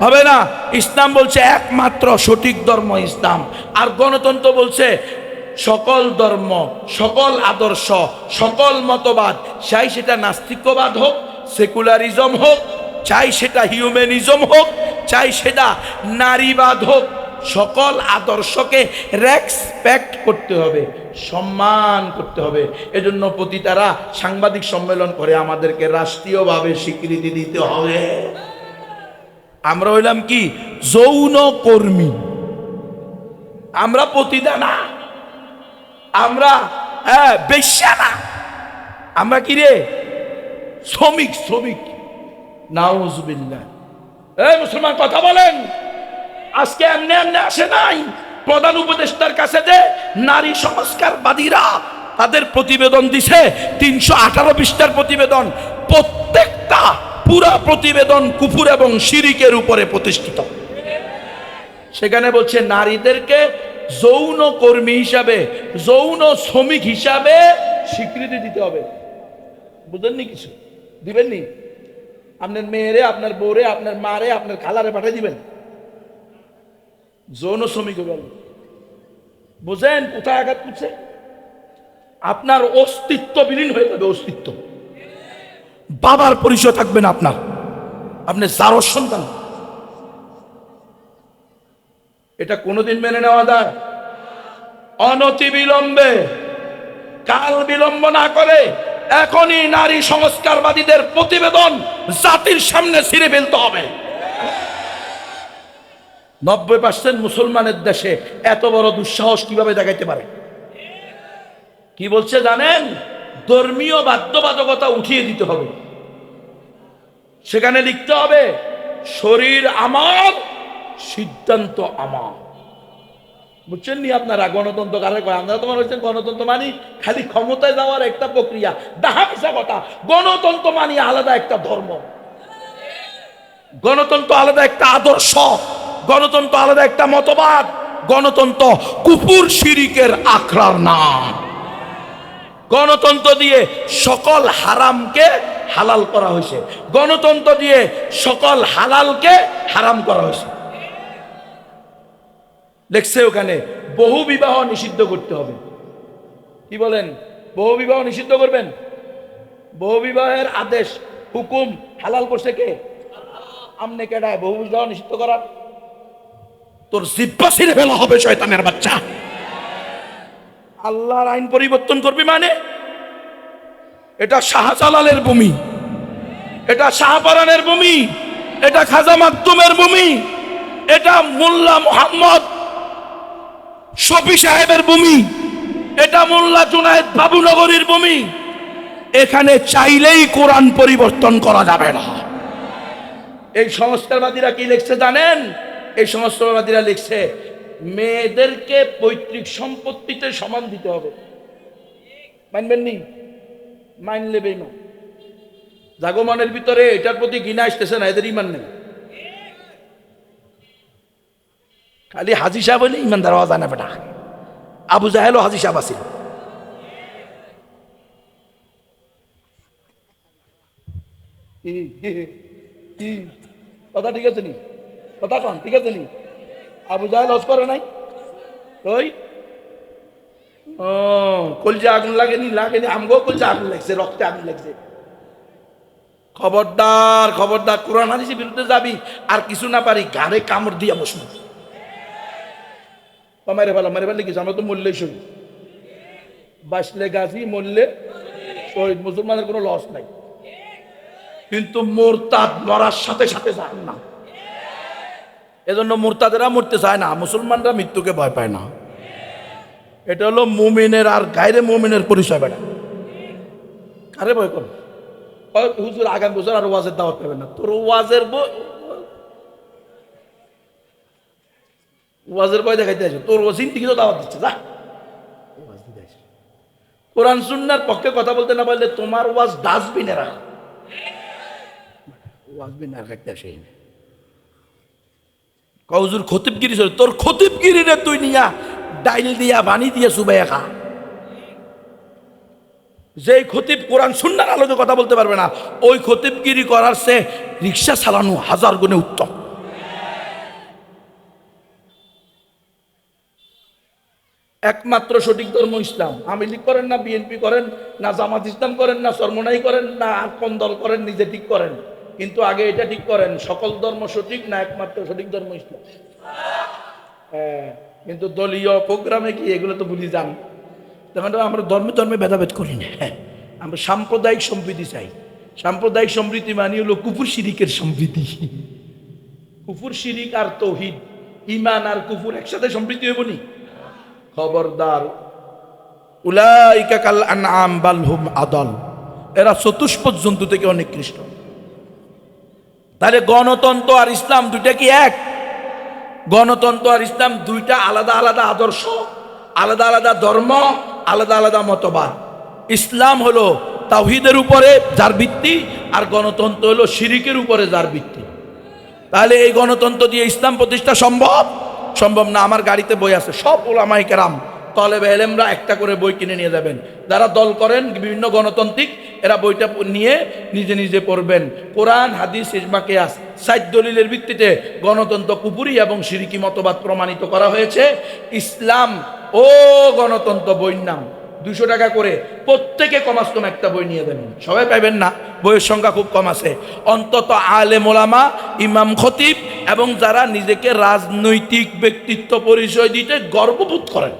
হবে না। ইসলাম বলছে একমাত্র সঠিক ধর্ম ইসলাম, আর গণতন্ত্র বলছে সকল ধর্ম, সকল আদর্শ, সকল মতবাদ, চাই সেটা নাস্তিকবাদ হোক, সেকুলারিজম হোক, চাই সেটা হিউম্যানিজম হোক, চাই সেটা নারীবাদ হোক, সকল আদর্শকে রেসপেক্ট করতে হবে, সম্মান করতে হবে। এজন্য প্রতিটারা সাংবাদিক সম্মেলন করে আমাদেরকে রাষ্ট্রীয়ভাবে স্বীকৃতি দিতে হবে। আমরা হইলাম কি? যৌন কর্মী। আমরা পতিতা না, আমরা বেশ্যা না, আমরা কি রে? শ্রমিক। শ্রমিক। নাউজুবিল্লাহ। এই মুসলমান কথা বলেন। আজকে এমনি এমনি আসে নাই। প্রধান উপদেষ্টার কাছে যে নারী সংস্কারবাদীরা তাদের প্রতিবেদন দিছে, 318 পৃষ্ঠার প্রতিবেদন, প্রত্যেকটা পুরা প্রতিবেদন কুফর এবং শিরিকের উপরে প্রতিষ্ঠিত। সেখানে বলছে নারীদেরকে যৌন কর্মী হিসাবে, যৌন শ্রমিক হিসাবে স্বীকৃতি দিতে হবে। বুঝেননি? কিছু দিবেননি? আপনার মেয়েরে, আপনার বউরে, আপনার মারে, আপনার খালারে পাঠিয়ে দিবেন? যৌন শ্রমিক হয়ে গেল। বুঝেন কোথায় আঘাত করছে? আপনার অস্তিত্ব বিলীন হয়ে যাবে। অস্তিত্ব, বাবার পরিচয় থাকবে না আপনার, আপনি যার সন্তান। এটা কোনোদিন মেনে নেওয়া যায়? অনতি বিলম্বে, কাল বিলম্ব না করে এখনই নারী সংস্কারবাদীদের প্রতিবেদন জাতির সামনে ছিঁড়ে ফেলতে হবে। 90% মুসলমানের দেশে এত বড় দুঃসাহস কিভাবে দেখাইতে পারে? কি বলছে জানেন? ধর্মীয় বাধ্যবাধকতা উঠিয়ে দিতে হবে। সেখানে লিখতে হবে শরীর আমার, সিদ্ধান্ত আমার। বুঝছেন নি আপনারা? গণতন্ত্র কারে কয়? আপনারা তোমার হচ্ছেন গণতন্ত্র মানি খালি ক্ষমতায় যাওয়ার একটা প্রক্রিয়া। ডাহা মিশা কথা। গণতন্ত্র মানি আলাদা একটা ধর্ম, গণতন্ত্র আলাদা একটা আদর্শ, গণতন্ত্র আলাদা একটা মতবাদ। গণতন্ত্র কুফর শিরিকের আখড়ার নাম। গণতন্ত্র দিয়ে সকল হারামকে হালাল করা হয়েছে, গণতন্ত্র দিয়ে সকল হালালকে হারাম করা হয়েছে। লেখছে ওখানে বহু বিবাহ নিষিদ্ধ করতে হবে। কি বলেন? বহু বিবাহ নিষিদ্ধ করবেন? বহু বিবাহের আদেশ হুকুম হালাল করছে কে? আমনে কেডায় বহু বিবাহ নিষিদ্ধ করার? তোর জিহ্বা ছিঁড়ে ফেলা হবে শয়তানের বাচ্চা। আল্লাহর আইন পরিবর্তন করবি মানে? এটা শাহজালালের ভূমি, এটা শাহপরানের ভূমি, এটা খাজা মাকদুমের ভূমি, এটা মোল্লা মুহাম্মদ শফি সাহেবের ভূমি, এটা মোল্লা জুনায়েদ বাবুনগরীর ভূমি। এখানে চাইলেই কোরআন পরিবর্তন করা যাবে না। এই সংস্কারবাদীরা কি লিখছে জানেন? এই সংস্কারবাদীরা লিখছে মেয়েদেরকে পৈতৃক সম্পত্তিতে সমান দিতে হবে। মানবেন নি? মানলে বেঈমান। জাগমনের ভিতরে এটার প্রতি ঘৃণা আসতেছে না, এদের ইমান নেই। খালি হাজি সাহেব হইলে ইমানদার হওয়া যায় না বেটা। আবু জাহেলও হাজি সাহেব আছিল। কথা ঠিক আছে নি? কথা কন ঠিক আছে নি? আবু জাহেল হজ করে নাই? ওই ও কলজে আগুন লাগেনি? লাগেনি। আমগো কলজে আগুন লাগছে, রক্তে আগুন লাগছে। খবরদার, খবরদার, কোরআন হাদিসের বিরুদ্ধে যাবি আর কিছু না পারি ঘাড়ে কামড় দিয়া বসবো। মেরে ফেলা, মেরে ফেললে কিছু, আমরা তো মরলেই শহীদ। বাঁচলে গাজী, মরলে শহীদ। মুসলমানের কোনো লস নাই। কিন্তু মোরতাদ মরার সাথে সাথে যান না। এজন্য মোরতাদেরা মরতে চায় না, মুসলমানরা মৃত্যুকে ভয় পায় না। এটা হলো মুমিনের আর গায়রে মুমিনের পরিচয়। বেটা কারে ভয় করে? হুজুর আগামী বছর আর ওয়াজের দাওয়াত পাবে না। তোর ওয়াজের ওয়াজের ভয় দেখাইতে আসে, তোর জিন্দিগি তো দাওয়াত দিচ্ছে। যা ওয়াজ দিতে আসে। কোরআন সুন্নাহর পক্ষে কথা বলতে না পারলে তোমার ওয়াজ ডাস্টবিনে রাখ। ওয়াজবিনে রাখতে আসে হুজুর খতিবগিরি চলে। তোর খতিবগিরি রে তুই নিয়া ডাইল দিয়া বানি দিয়া সুবাইয়া খা। যে খতিব কোরআন সুন্নাহর আলোকে কথা বলতে পারবে না, ওই খতিবগিরি করার সে রিক্সা চালানো হাজার গুণে উত্তম। একমাত্র সঠিক ধর্ম ইসলাম। আওয়ামী লীগ করেন না, বিএনপি করেন না, জামাত ইসলাম করেন না, চরমনাই করেন না, আর কোন দল করেন, নিজে ঠিক করেন। কিন্তু আগে এটা ঠিক করেন, সকল ধর্ম সঠিক না একমাত্র সঠিক ধর্ম ইসলাম। হ্যাঁ, কিন্তু দলীয় প্রোগ্রামে কি এগুলো তো ভুলি যান। আমরা ধর্মে ধর্মে ভেদাভেদ করি না। আমরা সাম্প্রদায়িক সম্প্রীতি চাই। সাম্প্রদায়িক সম্প্রীতি মানে হলো কুফর শিরিকের সম্প্রীতি। কুফর শিরিক আর তৌহিদ, ঈমান আর কুফর একসাথে সম্প্রীতি হইব নি? খবরদার। উলাইকা কাল আনআম বাল হুম আদাল। এরা চতুষ্পদ জন্তু থেকে অনেক নিকৃষ্ট। তাহলে গণতন্ত্র আর ইসলাম দুইটা কি এক? গণতন্ত্র আর ইসলাম দুইটা আলাদা আলাদা আদর্শ, আলাদা আলাদা ধর্ম, আলাদা আলাদা মতবাদ। ইসলাম হলো তাওহীদের উপরে যার ভিত্তি, আর গণতন্ত্র হলো শিরিকের উপরে যার ভিত্তি। তাহলে এই গণতন্ত্র দিয়ে ইসলাম প্রতিষ্ঠা সম্ভব? সম্ভব না। আমার গাড়িতে বই আছে, সব উলামায়ে কেরাম তলেবে এলেমরা একটা করে বই কিনে নিয়ে যাবেন। যারা দল করেন বিভিন্ন গণতান্ত্রিক, এরা বইটা নিয়ে নিজে নিজে পড়বেন। কোরআন হাদিস ইজমা কিয়াস সাইদ দলিলের ভিত্তিতে গণতন্ত্র কুপুরি এবং শিরকি মতবাদ প্রমাণিত করা হয়েছে। ইসলাম ও গণতন্ত্র বইয়ের নাম 200 টাকা করে প্রত্যেকে কমাস কম একটা বই নিয়ে দেবেন। সবাই পাইবেন না, বইয়ের সংখ্যা খুব কম আছে। অন্তত আলেম ওলামা, ইমাম খতিব এবং যারা নিজেকে রাজনৈতিক ব্যক্তিত্ব পরিচয় দিতে গর্ববোধ করেন,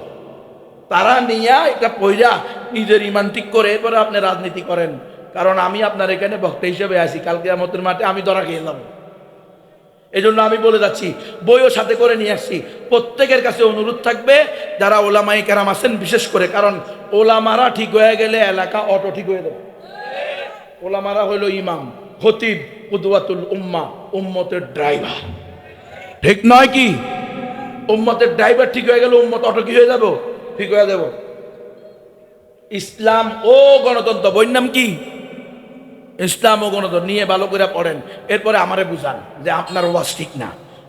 তারা নিয়ে এটা পয়রা নিজের ইমান ঠিক করে এরপরে আপনি রাজনীতি করেন। কারণ আমি আপনার এখানে বক্তা হিসেবে আসি, কাল কিয়ামতের মাঠে আমি ধরা খেয়ে যাব। এই জন্য আমি বলে যাচ্ছি, বইও সাথে করে নিয়ে আসছি। প্রত্যেকের কাছে অনুরোধ থাকবে, যারা ওলামায়ে কেরাম আছেন বিশেষ করে, কারণ ওলামারা ঠিক হয়ে গেলে এলাকা অটো ঠিক হয়ে যাবে। ওলামারা হইল ইমাম, খতিব, কুদওয়াতুল উম্মাহ, উম্মতের ড্রাইভার, ঠিক নয় কি? উম্মতের ড্রাইভার ঠিক হয়ে গেলে উম্মত অটো কি হয়ে যাব? ঠিক হয়ে যাব। ইসলাম ও গণতন্ত্র বইয়ের নাম কি? ইসলাম ও গণতন্ত্র নিয়ে ভালো করে পড়েন, এরপরে আমারে বুঝান যে আপনার ওয়াজ ঠিক না।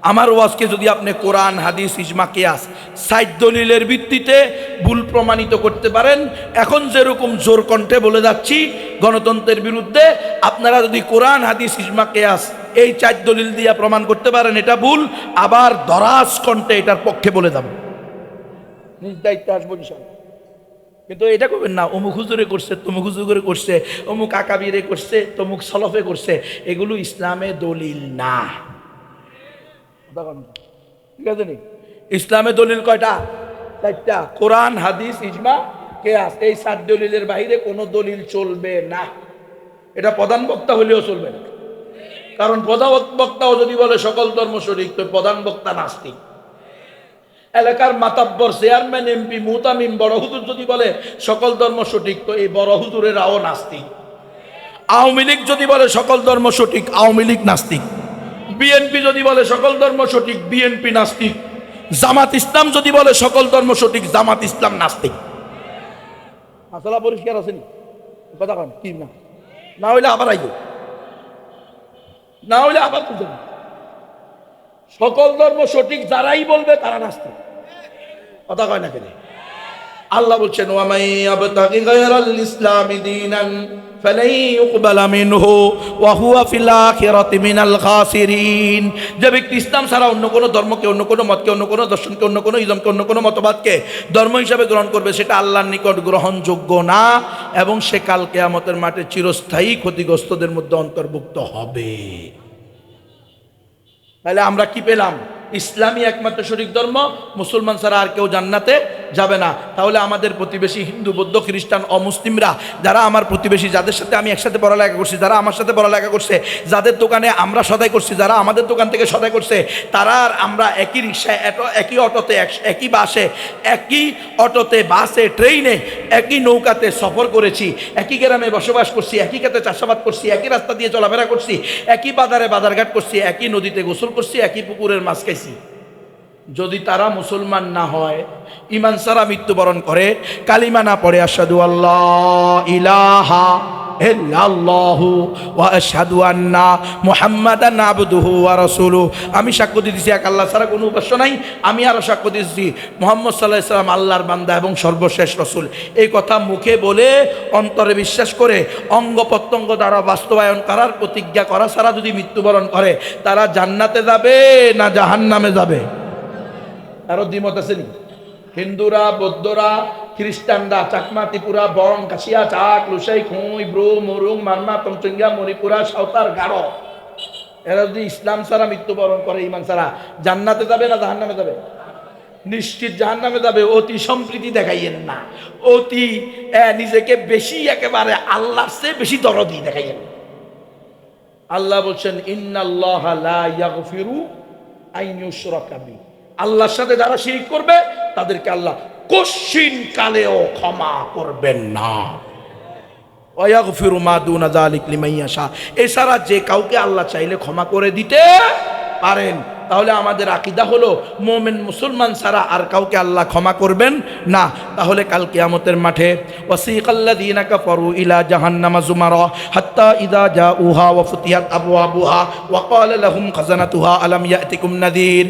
আমার ওয়াজকে যদি আপনি কোরআন, হাদিস, ইজমা, কিয়াস, সাইদ দলিলের ভিত্তিতে ভুল প্রমাণিত করতে পারেন, এখন যেরকম জোর কণ্ঠে বলে যাচ্ছি গণতন্ত্রের বিরুদ্ধে, আপনারা যদি কোরআন, হাদিস, ইজমা, কিয়াস এই 4 দলিল দিয়ে প্রমাণ করতে পারেন এটা ভুল, আবার দরাজ কণ্ঠে এটার পক্ষে বলে যাবেন, নিজ দায়িত্বে আসবো ইনশাআল্লাহ। কিন্তু এটা করবেন না, অমুক হুজুরে করছে, তমুক হুজুরে করছে, অমুক আকাবিরে করছে, তমুক সলফে করছে, এগুলো ইসলামে দলিল না। ঠিক আছে নি? ইসলামে দলিল কয়টা? 4টা, কোরআন, হাদিস, ইজমা, কিয়াস। এই 7 দলিলের বাইরে কোনো দলিল চলবে না। এটা প্রধান বক্তা হলেও চলবে না, কারণ প্রধান বক্তাও যদি বলে সকল ধর্ম সঠিক, তো প্রধান বক্তা নাস্তিক। এলাকার মাতাব্বর, চেয়ারম্যান, এমপি, মুতামিম, বড় হুজুর যদি বলে সকল ধর্ম সঠিক, তো এই বড় হুজুরেরাও নাস্তিক। আওয়ামী লীগ যদি বলে সকল ধর্ম সঠিক, আওয়ামী লীগ নাস্তিক। বিএনপি যদি বলে সকল ধর্ম সঠিক, বিএনপি নাস্তিক। জামাত ইসলাম যদি বলে সকল ধর্ম সঠিক, জামাত ইসলাম নাস্তিক। আসলে পরিষ্কার আছেন কথা কন কি? না না হইলে আবার আইব, না হইলে আবার বুঝবেন। সকল ধর্ম সঠিক যারাই বলবে তারা নাস্তিক, কথা কয় না কেন? আল্লাহ বলছেন, ওয়ামাই আবতাগি গায়রাল ইসলামি দীনান ফালাই ইউকবালা মিনহু ওয়া হুয়া ফিল আখিরাতি মিনাল খাসিরিন। যে ব্যক্তি ইসলাম ছাড়া অন্য কোনো ধর্মকে, অন্য কোনো মতকে, অন্য কোনো দর্শনকে, অন্য কোনো ইজমকে, অন্য কোনো মতবাদকে ধর্ম হিসাবে গ্রহণ করবে, সেটা আল্লাহর নিকট গ্রহণযোগ্য না, এবং সে কাল কিয়ামতের মাঠে চিরস্থায়ী ক্ষতিগ্রস্তদের মধ্যে অন্তর্ভুক্ত হবে। তাহলে আমরা কি পেলাম? ইসলামই একমাত্র সঠিক ধর্ম, মুসলমান ছাড়া আর কেউ জান্নাতে যাবে না। তাহলে আমাদের প্রতিবেশী হিন্দু, বৌদ্ধ, খ্রিস্টান, অমুসলিমরা, যারা আমার প্রতিবেশী, যাদের সাথে আমি একসাথে পড়ালেখা করছি, যারা আমার সাথে পড়ালেখা করছে, যাদের দোকানে আমরা সদাই করছি, যারা আমাদের দোকান থেকে সদাই করছে, তারা আর আমরা একই রিক্সায়, একই অটোতে, একই বাসে, একই অটোতে, বাসে, ট্রেনে, একই নৌকাতে সফর করেছি, একই গ্রামে বসবাস করছি, একই খাতে চাষাবাদ করছি, একই রাস্তা দিয়ে চলাফেরা করছি, একই বাজারে বাজারঘাট করছি, একই নদীতে গোসল করছি, একই পুকুরের মাছ খাইছি। যদি তারা মুসলমান না হয়, ঈমান ছাড়া মৃত্যুবরণ করে, কালিমা না পড়ে, আশহাদু আল্লা ইলাহা ইল্লাল্লাহু ওয়া আশহাদু আন্না মুহাম্মাদান আবদুহু ওয়া রাসূলুহু, আমি সাক্ষ্য দিতেছি এক আল্লাহ ছাড়া কোনো উপাস্য নাই, আমি আরো সাক্ষ্য দিতেছি মুহাম্মদ সাল্লাল্লাহু আলাইহি সাল্লাম আল্লাহর বান্দা এবং সর্বশেষ রাসূল। এই কথা মুখে বলে, অন্তরে বিশ্বাস করে, অঙ্গ প্রত্যঙ্গ দ্বারা বাস্তবায়ন করার প্রতিজ্ঞা করা ছাড়া যদি মৃত্যুবরণ করে, তারা জান্নাতে যাবে না জাহান্নামে যাবে? আরো দ্বিমত আছে নি? হিন্দুরা, বৌদ্ধরা, খ্রিস্টানরা, চাকমা, ত্রিপুরা, বং, কাশিয়া, চাক, লুসাই, খুঁই, ব্রু, মুরুং, মারমা, তমচঙ্গা, মণিপুরা, সাঁওতাল, গারো, এরা যদি ইসলাম ছাড়া মৃত্যুবরণ করে, ঈমান ছাড়া, জান্নাতে যাবে না জাহান্নামে যাবে? নিশ্চিত জাহান্নামে যাবে। অতি সম্প্রীতি দেখাইয়েন না, অতি নিজেকে বেশি, একেবারে আল্লাহর চেয়ে বেশি দরদি দেখাইয়েন। আল্লাহ বলছেন, ইন্নাল্লাহা লা ইয়াগফিরু আন ইউশরাকা বিহি, আল্লাহর সাথে যারা শিরক করবে তাদেরকে আল্লাহ কশিন কালেও ক্ষমা করবেন না। ওয়া ইয়াগফিরু মা দুনা যালিকা লিমান ইয়াশা, এছাড়া যে কাউকে আল্লাহ চাইলে ক্ষমা করে দিতে পারেন। তাহলে আমাদের আকীদা হলো, মুমিন মুসলমান ছাড়া আর কাউকে আল্লাহ ক্ষমা করবেন না। তাহলে কাল কিয়ামতের মাঠে, ওয়াসিকাল্লাযীনা কাফারু ইলা জাহান্নামা যুমারা হাত্তা ইযা জাউহা ওয়া ফুতিহাত আবওয়াবুহা ওয়া ক্বালা লাহুম খাজানাতুহা আলাম ইয়াতিকুম নাযীর।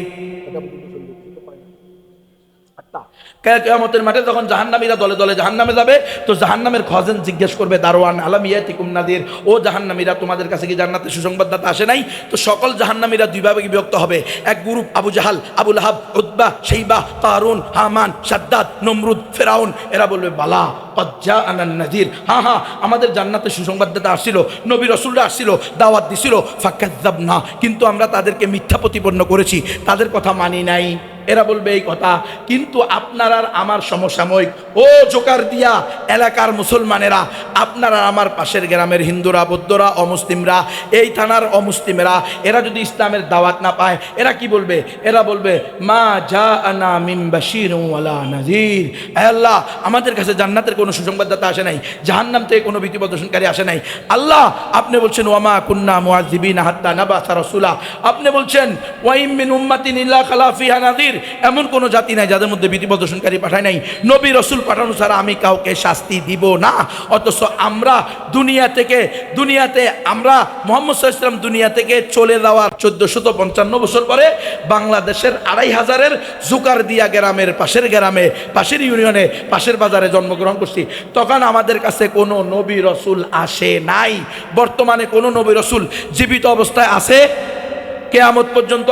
কিয়ামতের মাঠে যখন জাহান্নামীরা দলে দলে জাহান্নামে যাবে, তো জাহান্নামের খজেন জিজ্ঞেস করবে দারোয়ান, আলাম ইয়াতিকুম নাদির, ও জাহান্নামীরা তোমাদের কাছে কি জান্নাতের সুসংবাদদাতা আসে নাই? তো সকল জাহান্নামীরা দুই ভাগে বিভক্ত হবে। এক গ্রুপ আবু জাহাল, আবু লাহাব, উতবা, শাইবা, কারুন, হামান, শাদ্দাদ, নমরুদ, ফেরাউন, এরা বলবে বালা ক্বাদ জাআনা নাযির, হ্যাঁ হ্যাঁ আমাদের জান্নাতের সুসংবাদদাতা আসছিল, নবী রাসূলরা আসছিল, দাওয়াত দিছিল, ফাকাযযাবনা, কিন্তু আমরা তাদেরকে মিথ্যা প্রতিপন্ন করেছি, তাদের কথা মানি নাই। এরা বলবে এই কথা। কিন্তু আপনার আর আমার সমসাময়িক ও জোকার দিয়া এলাকার মুসলমানেরা, আপনার আর আমার পাশের গ্রামের হিন্দুরা, বৌদ্ধরা, অমুসলিমরা, এই থানার অমুসলিমেরা, এরা যদি ইসলামের দাওয়াত না পায়, এরা কি বলবে? এরা বলবে মা জাআনা মিন বাশীরিন ওয়ালা নাযীর, হে আল্লাহ আমাদের কাছে জান্নাতের কোনো সুসংবাদদাতা আসে নাই, জাহান্নাম থেকে কোনো ভীতি প্রদর্শনকারী আসে নাই। আল্লাহ আপনি বলছেন ওয়ামা কুন্না মুআযযিবিনা হাত্তা নাবাসা রাসূলা, আপনি বলছেন ওয়াইম মিন উম্মাতিন ইল্লা খালা ফিহা নাযীর, এমন কোন জাতি নাই যাদের মধ্যে ভীতি প্রদর্শনকারী পাঠায় নাই, নবী রাসূল পাঠানো ছাড়া আমি কাউকে শাস্তি দিব না। অথচ আমরা দুনিয়াতে আমরা মুহাম্মদ সাল্লাল্লাহু আলাইহি ওয়াসাল্লাম দুনিয়া থেকে চলে যাওয়ার 1455 বছর পরে বাংলাদেশের 2500-এর জোকারদিয়া গ্রামের পাশের ইউনিয়নে, পাশের বাজারে জন্মগ্রহণ করছি। তখন আমাদের কাছে কোনো নবী রাসূল আসে নাই। বর্তমানে কোনো নবী রাসূল জীবিত অবস্থায় আছে? কিয়ামত পর্যন্ত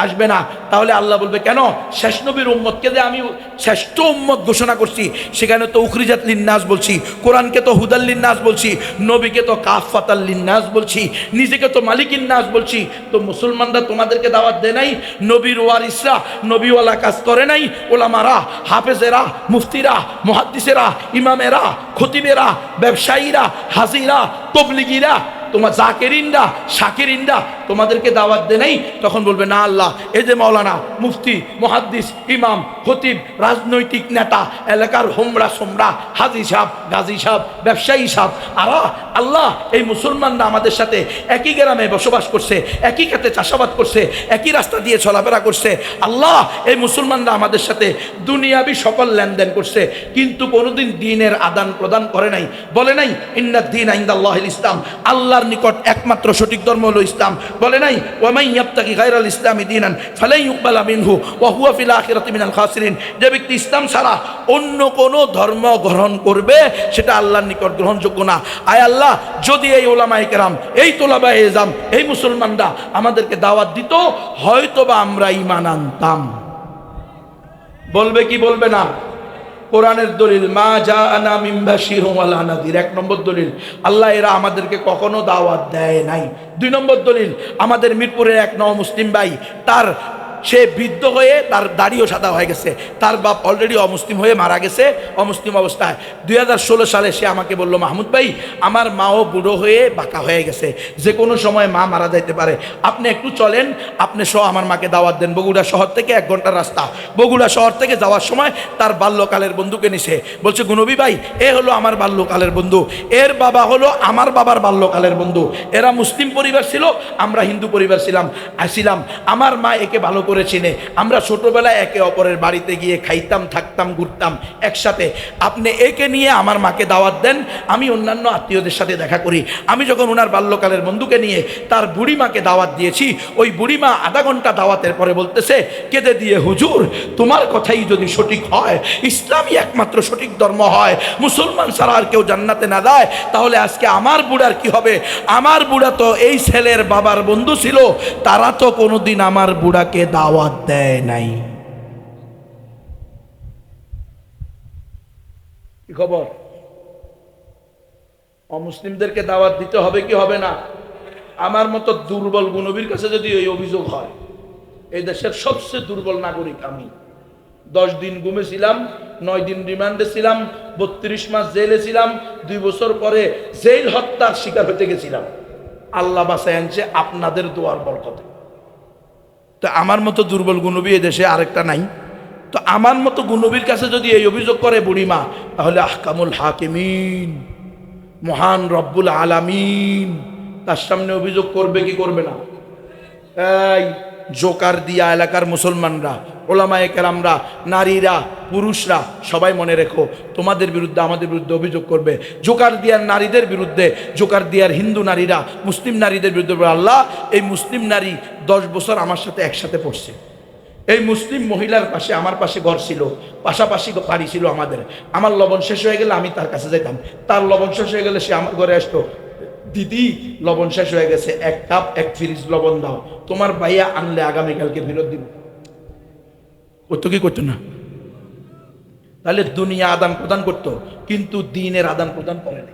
আসবে না। তাহলে আল্লাহ বলবে কেন? শেষ নবীর উম্মতকে যে আমি শ্রেষ্ঠ উম্মত ঘোষণা করছি, সেখানে তো উখরিজাত লিন্নাস বলছি, কোরআনকে তো হুদাল লিন্নাস বলছি, নবীকে তো কাফাতাল লিন্নাস বলছি, নিজেকে তো মালিকিন নাস বলছি। তো মুসলমানরা তোমাদেরকে দাওয়াত দেয় নাই? নবীর ওয়ারিসরা নবীওয়ালা কাজ করে নাই? ওলামারা, হাফেজেরা, মুফতিরা, মুহাদ্দিসেরা, ইমামেরা, খতিবেরা, ব্যবসায়ীরা, হাজিরা, তবলিগীরা, তোমার জাকেরিনরা, শাকিরিনরা তোমাদেরকে দাওয়াত দে নাই? তখন বলবে না আল্লাহ, এই যে মাওলানা, মুফতি, মুহাদ্দিস, ইমাম, খতিব, রাজনৈতিক নেতা, এলাকার হোমরা সোমরা, হাজি সাহেব, গাজী সাহেব, ব্যবসায়ী সাহেব, আল্লাহ এই মুসলমানরা আমাদের সাথে একই গ্রামে বসবাস করছে, একই খেতে চাষাবাদ করছে, একই রাস্তা দিয়ে চলাফেরা করছে। আল্লাহ এই মুসলমানরা আমাদের সাথে দুনিয়াবি সকল লেনদেন করছে, কিন্তু কোনোদিন দ্বীনের আদান প্রদান করে নাই। বলে নাই ইন্নাদ দীনা ইনদাল্লাহিল ইসলাম, আল্লাহর নিকট একমাত্র সঠিক ধর্ম হলো ইসলাম। বলে নাই ওয়ামান ইয়াবতাগি গায়রাল ইসলামি দীনান ফালাই ইউকবালা মিনহু ওয়া হুয়া ফিল আখিরাতি মিনাল খাসিরিন, যে ব্যক্তি ইসলাম ছাড়া অন্য কোনো ধর্ম গ্রহণ করবে সেটা আল্লাহর নিকট গ্রহণযোগ্য না। আয় আল্লাহ, যদি এই ওলামায়ে কেরাম, এই তোলাবায়ে ইলজাম, এই মুসলমানরা আমাদেরকে দাওয়াত দিত, হয়তোবা আমরা ঈমান আনতাম। বলবে কি বলবে না? কোরআনের দলিল মা জাআনা মিন বাশীরিন ওয়ালা নাযীর, 1 নম্বর দলিল আল্লাহ এরা আমাদেরকে কখনো দাওয়াত দেয় নাই। 2 নম্বর দলিল আমাদের মিরপুরের এক মুসলিম ভাই, সে বৃদ্ধ হয়ে তার দাড়িও সাদা হয়ে গেছে, তার বাপ অলরেডি অমুসলিম হয়ে মারা গেছে, অমুসলিম অবস্থায়। 2016 সালে সে আমাকে বলল, মাহমুদ ভাই আমার মাও বুড়ো হয়ে বাঁকা হয়ে গেছে, যে কোনো সময় মা মারা যাইতে পারে, আপনি একটু চলেন, আপনি সহ আমার মাকে দাওয়াত দেন। বগুড়া শহর থেকে 1 ঘন্টার রাস্তা। বগুড়া শহর থেকে যাওয়ার সময় তার বাল্যকালের বন্ধুকে নিছে, বলছে গুনবী ভাই এ হলো আমার বাল্যকালের বন্ধু, এর বাবা হলো আমার বাবার বাল্যকালের বন্ধু, এরা মুসলিম পরিবার ছিল, আমরা হিন্দু পরিবার ছিলাম, আমার মা একে ভালো করে চিনে, আমরা ছোটবেলায় একে অপরের বাড়িতে গিয়ে খাইতাম, থাকতাম, ঘুরতাম একসাথে। আপনি একে নিয়ে আমার মাকে দাওয়াত দেন, আমি অন্যান্য আত্মীয়দের সাথে দেখা করি। আমি যখন ওনার বাল্যকালের বন্ধুকে নিয়ে তার বুড়ি মাকে দাওয়াত দিয়েছি, ওই বুড়ি মা আধা ঘন্টা দাওয়াতের পরে বলতেছে কেঁদে দিয়ে, হুজুর তোমার কথাই যদি সঠিক হয়, ইসলামই একমাত্র সঠিক ধর্ম হয়, মুসলমান ছাড়া আর কেউ জান্নাতে না যায়, তাহলে আজকে আমার বুড়ার কি হবে? আমার বুড়া তো এই ছেলের বাবার বন্ধু ছিল, তারা তো কোনোদিন আমার বুড়াকে দাওয়াত দেয় নাই। কি খবর? অমুসলিমদেরকে দাওয়াত দিতে হবে কি হবে না? আমার মতো দুর্বল গুনবীর কাছে যদি এই অভিযোগ হয়, এই দেশের সবচেয়ে দুর্বল নাগরিক আমি। 10 দিন ঘুমেছিলাম, 9 দিন রিমান্ডে ছিলাম, 32 মাস জেলে ছিলাম, 2 বছর পরে জেল হত্যার শিকার হতে গেছিলাম। আল্লাহ বাঁচায় আনছে আপনাদের দোয়ার বরকতে। তো আমার মতো দুর্বল গুনবী এ দেশে আরেকটা নাই। তো আমার মতো গুনবীর কাছে যদি এই অভিযোগ করে বুড়িমা, তাহলে আহকামুল হাকিমিন, মহান রব্বুল আলামিন তার সামনে অভিযোগ করবে কি করবে না? এই জোকার দিয়া এলাকার মুসলমানরা, ওলামায়ে কেরামরা, নারীরা, পুরুষরা সবাই মনে রেখো, তোমাদের বিরুদ্ধে আমাদের বিরুদ্ধে অভিযোগ করবে। জোকার দিয়ার নারীদের বিরুদ্ধে, জোকার দিয়ার হিন্দু নারীরা মুসলিম নারীদের বিরুদ্ধে, আল্লাহ এই মুসলিম নারী 10 বছর আমার সাথে একসাথে পড়ছে, এই মুসলিম মহিলার পাশে আমার পাশে ঘর ছিল, পাশাপাশি বাড়ি ছিল আমাদের। আমার লবণ শেষ হয়ে গেলে আমি তার কাছে যেতাম, তার লবণ শেষ হয়ে গেলে সে আমার ঘরে আসতো, দিদি লবণ শেষ হয়ে গেছে, 1 কাপ 1 ফ্রিজ লবণ দাও, তোমার ভাইয়া আনলে আগামীকালকে ফেরত দিব। করতো কি করতো না? তাহলে দুনিয়া আদান প্রদান করতো, কিন্তু দিনের আদান প্রদান করে না।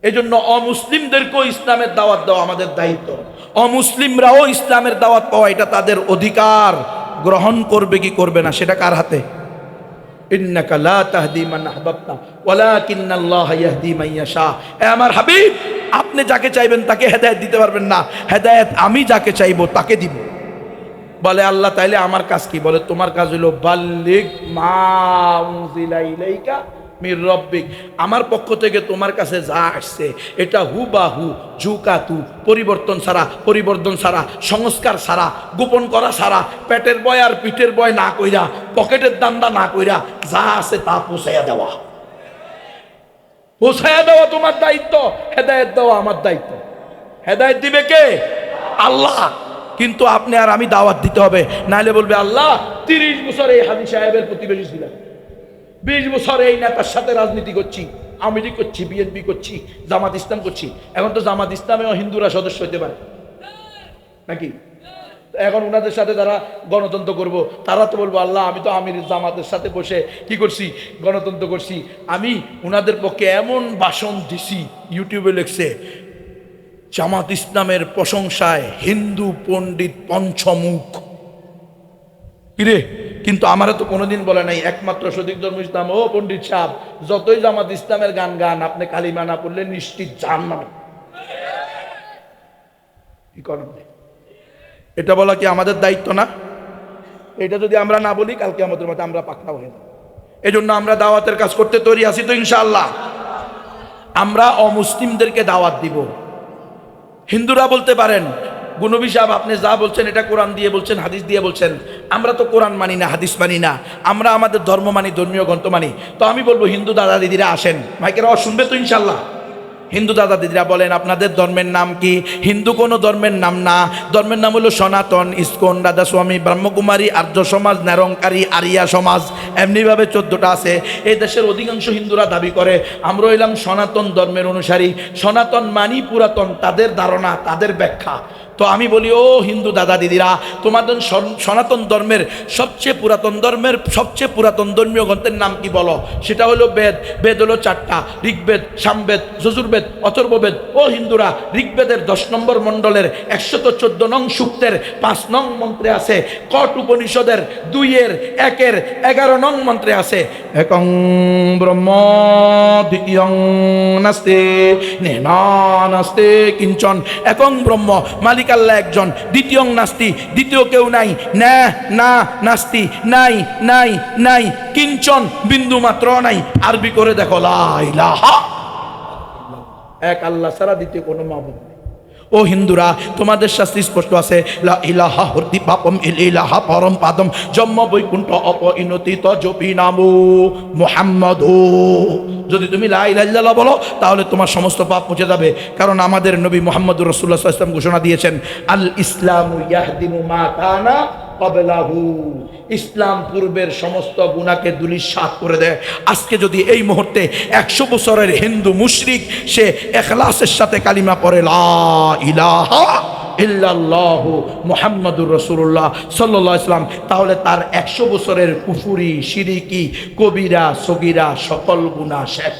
এই জন্য অমুসলিমদেরকেও ইসলামের দাওয়াত দেওয়া আমাদের দায়িত্ব। অমুসলিমরাও ইসলামের দাওয়াত পাওয়া এটা তাদের অধিকার। গ্রহণ করবে কি করবে না সেটা কার হাতে? ইন্নাকা লা তাহদি মান আহবাবতা ওয়ালাকিন্নাল্লাহা ইয়াহদি মান ইয়াশা। এ আমার হাবিব, আপনি যাকে চাইবেন তাকে হেদায়েত দিতে পারবেন না, হেদায়েত আমি যাকে চাইবো তাকে দিব। বলে আল্লাহ, তাইলে আমার কাজ কি? বলে তোমার কাজ হলো বাল্লিগ মা উনজিলা ইলাইকা মির রব্বিক, আমার পক্ষ থেকে তোমার কাছে যা আসছে এটা হুবাহু জুকাতু, পরিবর্তন ছাড়া, সংস্কার ছাড়া, গোপন করা ছাড়া, পেটের বয় আর পিঠের বয় না কইরা, পকেটের দান্দা না কইরা, যা আছে তা পৌঁছাইয়া দেওয়া তোমার দায়িত্ব, হেদায়েত দেওয়া আমার দায়িত্ব। হেদায়েত দিবে কে? আল্লাহ। কিন্তু আপনি আর আমি দাওয়াত দিতে হবে, নাহলে বলবে আল্লাহ 30 বছর এই হাজী সাহেবের প্রতিবেশী ছিলাম, 20 বছর এই নেতার সাথে রাজনীতি করছি, আওয়ামী লীগ করছি, বিএনপি করছি, জামাত ইসলাম করছি। এখন তো জামাত ইসলামেও হিন্দুরা সদস্য হতে পারে নাকি? এখন ওনাদের সাথে যারা গণতন্ত্র করব, তারা তো বলবো আল্লাহ আমি তো আমির জামাতের সাথে বসে কি করছি? গণতন্ত্র করছি। আমি ওনাদের পক্ষে এমন ভাষণ দিছি, ইউটিউবে লিখছে জামাত ইসলামের প্রশংসায় হিন্দু পণ্ডিত পঞ্চমুখ। কিরে, কিন্তু আমারা তো কোনোদিন বলে নাই একমাত্র সঠিক ধর্ম ইসলাম। ও পণ্ডিত সাহেব, যতই জামাত ইসলামের গান গান, আপনি কালিমা না পড়লে নিশ্চিত জাহান্নামে। কি করেন? এটা বলা কি আমাদের দায়িত্ব না? এটা যদি আমরা না বলি, কালকে আমাদের মধ্যে আমরা পাকড়াও হয়ে যাব। এই জন্য আমরা দাওয়াতের কাজ করতে তৈরি আছি তো ইনশাআল্লাহ। আমরা অমুসলিমদেরকে দাওয়াত দিব। হিন্দুরা বলতে পারেন গুনবী সাহেব আপনি যা বলছেন এটা কোরআন দিয়ে বলছেন, হাদিস দিয়ে বলছেন। আমরা তো কোরআন মানি না, হাদিস মানি না, আমরা আমাদের ধর্ম মানি, ধর্মীয় গ্রন্থ মানি। তো আমি বলবো হিন্দু দাদা দিদিরা আসেন, মাইকেরাও শুনবে তো ইনশাল্লাহ। হিন্দু দাদা দিদিরা বলেন আপনাদের ধর্মের নাম কি? হিন্দু কোনো ধর্মের নাম না, ধর্মের নাম হলো সনাতন, ইস্কন, রাধাস্বামী, ব্রহ্মকুমারী, আর্য সমাজ, নিরঙ্কারী, আরিয়া সমাজ, এমনিভাবে 14টা আছে। এই দেশের অধিকাংশ হিন্দুরা দাবি করে আমরা হইলাম সনাতন ধর্মের অনুসারী। সনাতন মানি পুরাতন, তাদের ধারণা, তাদের ব্যাখ্যা। তো আমি বলি ও হিন্দু দাদা দিদিরা, তোমাদের সনাতন ধর্মের সবচেয়ে পুরাতন ধর্মীয় গ্রন্থের নাম কি বলো? সেটা হলো বেদ। বেদ হলো 4টা, ঋগ্বেদ, সামবেদ, যজুর্বেদ, অথর্ববেদ। ও হিন্দুরা, ঋগ্বেদের 10 নম্বর মণ্ডলের 114 নং সূক্তের 5 নং মন্ত্রে আছে, কট উপনিষদের 2-এর 1-এর 11 নং মন্ত্রে আছে একং ব্রহ্ম দ্বিতীয়ং নাস্তি নাস্তি কিঞ্চন। একং ব্রহ্ম, মালিক আল্লাহ একজন, দ্বিতীয়ং নাস্তি, দ্বিতীয় কেউ নাই, না না নাস্তি, নাই নাই নাই, কিঞ্চন বিন্দু মাত্র নাই। আরবি করে দেখো, লা ইলাহা, এক আল্লাহ ছাড়া দ্বিতীয় কোনো মাবুদ নেই। ও হিন্দুরা, তোমাদের শাস্ত্রে স্পষ্ট আছে লা ইলাহা হর্তি পাপম ইলাহা পরম পাদম জন্ম বৈকুণ্ঠ অপইনতি তজপি নামো মুহাম্মদ। যদি তুমি লা ইলাহা ইল্লাল্লাহ বলো তাহলে তোমার সমস্ত পাপ মুছে যাবে। কারণ আমাদের নবী মুহাম্মদুর রাসূলুল্লাহ সাল্লাল্লাহু আলাইহি ওয়াসাল্লাম ঘোষণা দিয়েছেন আল ইসলামু ইয়াহদিমু মা কানা ক্বাবলাহু, ইসলাম পূর্বের সমস্ত গুনাহকে ধূলিসাৎ করে দেয়। আজকে যদি এই মুহূর্তে 100 বছরের হিন্দু মুশরিক সে ইখলাসের সাথে কালিমা পড়ে লা ইলাহা ইল্লাল্লাহু মুহাম্মাদুর রাসূলুল্লাহ সাল্লাল্লাহু আলাইহি ওয়াসাল্লাম, তাহলে তার 100 বছরের কুফরি, শিরিকি, কবিরা, সগীরা সকল গুনাহ শেষ।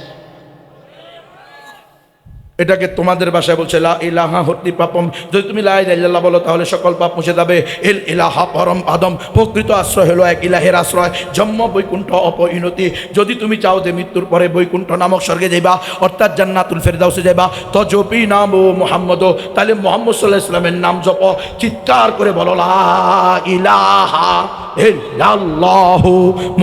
এটাকে তোমাদের ভাষায় বলছে লা ইলাহা হর্তি পাপম। যদি তুমি লা ইলাহা ইল্লাল্লাহ বলো তাহলে সকল পাপ মুছে যাবে। ইল ইলাহা পরম আদম, প্রকৃত আশ্রয় হলো এক ইলাহের আশ্রয়, জন্ম বৈকুণ্ঠ অপইনতি। যদি তুমি চাও যে মৃত্যুর পরে বৈকুণ্ঠ নামক স্বর্গে যাইবা, অর্থাৎ জান্নাতুল ফেরদাউসে যাইবা, তো জপি নাম ও মুহাম্মদ, তাহলে মুহাম্মদ সাল্লাল্লাহু আলাইহি ওয়াসাল্লামের নাম জপ, চিৎকার করে বলো লা ইলাহা ইল্লাল্লাহু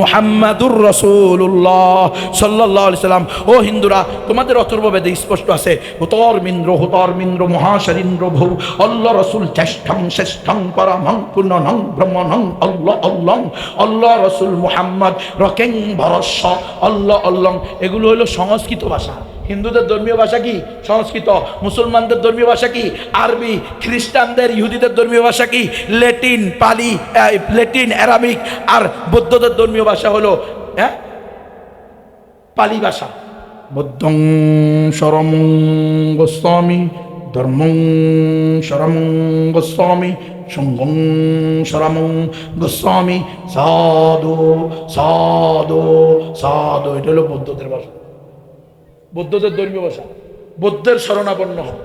মুহাম্মাদুর রাসূলুল্লাহ সাল্লাল্লাহু আলাইহি ওয়াসাল্লাম। ও হিন্দুরা, তোমাদের অথর্ববেদে স্পষ্ট আছে হুতর মিন্দ্র মহাশরীন্দ্র ভৌ আল্লাহ রসুল জ্যেষ্ঠং শ্রেষ্ঠং পরমং পূর্ণং ব্রহ্মণং আল্লাহ আল্লাহ আল্লাহ রসুল মুহাম্মদ রকেং ভরস্য আল্লাহ আল্লাহ। এগুলো হলো সংস্কৃত ভাষা। হিন্দুদের ধর্মীয় ভাষা কি? সংস্কৃত। মুসলমানদের ধর্মীয় ভাষা কি? আরবি। খ্রিস্টানদের ইহুদিদের ধর্মীয় ভাষা কি? ল্যাটিন, পালি, ল্যাটিন, অ্যারামিক। আর বৌদ্ধদের ধর্মীয় ভাষা হলো পালি ভাষা। বুদ্ধং শরণং গচ্ছামি, ধর্মং শরণং গচ্ছামি, সংঘং শরণং গচ্ছামি, সাধু সাধু সাধু। এটা হলো বৌদ্ধদের ভাষা, বৌদ্ধদের ধর্মীয় ভাষা। বৌদ্ধের শরণাপন্ন হও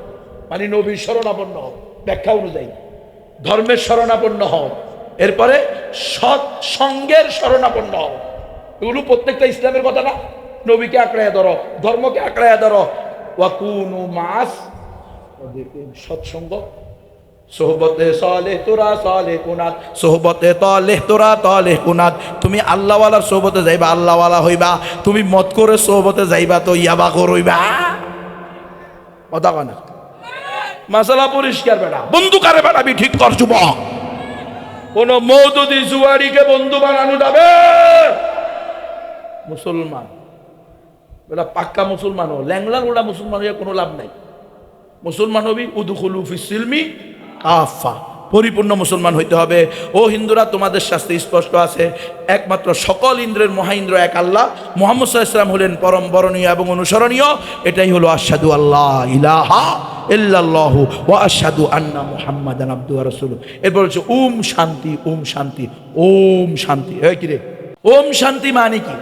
মানে নবীর শরণাপন্ন হও, ব্যাখ্যা অনুযায়ী ধর্মের শরণাপন্ন হও, এরপরে সৎসঙ্গের শরণাপন্ন হও। এগুলো প্রত্যেকটা ইসলামের কথা না? নবীকে আঁকড়াইয়া ধরো, ধর্মকে আঁকড়াইয়া ধরো। ওয়াকুনু মাস, সৎসঙ্গ, সোহবতে সালেহ তোরা সালেহ কুনাত, সোহবতে তালেহ তোরা তালেহ কুনাত। তুমি আল্লাহওয়ালার সোহবতে যাইবা, আল্লাহওয়ালা হইবা। তুমি মত করে সোহবতে যাইবা তো ইয়াবা করইবা। কথা কানা মাসালা পরিষ্কার বেড়া। বন্ধু কারে বানাবি ঠিক কর যুবক। কোন মৌদুদি জুয়ারিকে বন্ধু বানানো যাবে? মুসলমান বেটা পাক্কা মুসলমান হো, ল্যাংলা গোড়া মুসলমান হয়ে কোনো লাভ নাই। মুসলমান হবি উদুখুলু ফিসিলমি কাফা, পরিপূর্ণ মুসলমান হইতে হবে। ও হিন্দুরা, তোমাদের শাস্ত্রে স্পষ্ট আছে, একমাত্র সকল ইন্দ্রের মহাইন্দ্র এক আল্লাহ। মুহাম্মদ সাল্লাল্লাহু আলাইহি ওয়াসাল্লাম হলেন পরম বরণীয় এবং অনুসরণীয়। এটাই হলো আশহাদু আল্লাহ ইলাহা ইল্লাল্লাহু ওয়া আশহাদু আন্না মুহাম্মাদান আবদুহু ওয়া রাসূলুহু। এরপর হচ্ছে ওম শান্তি, ওম শান্তি, ওম শান্তি। এই কি রে ওম শান্তি মানে কি?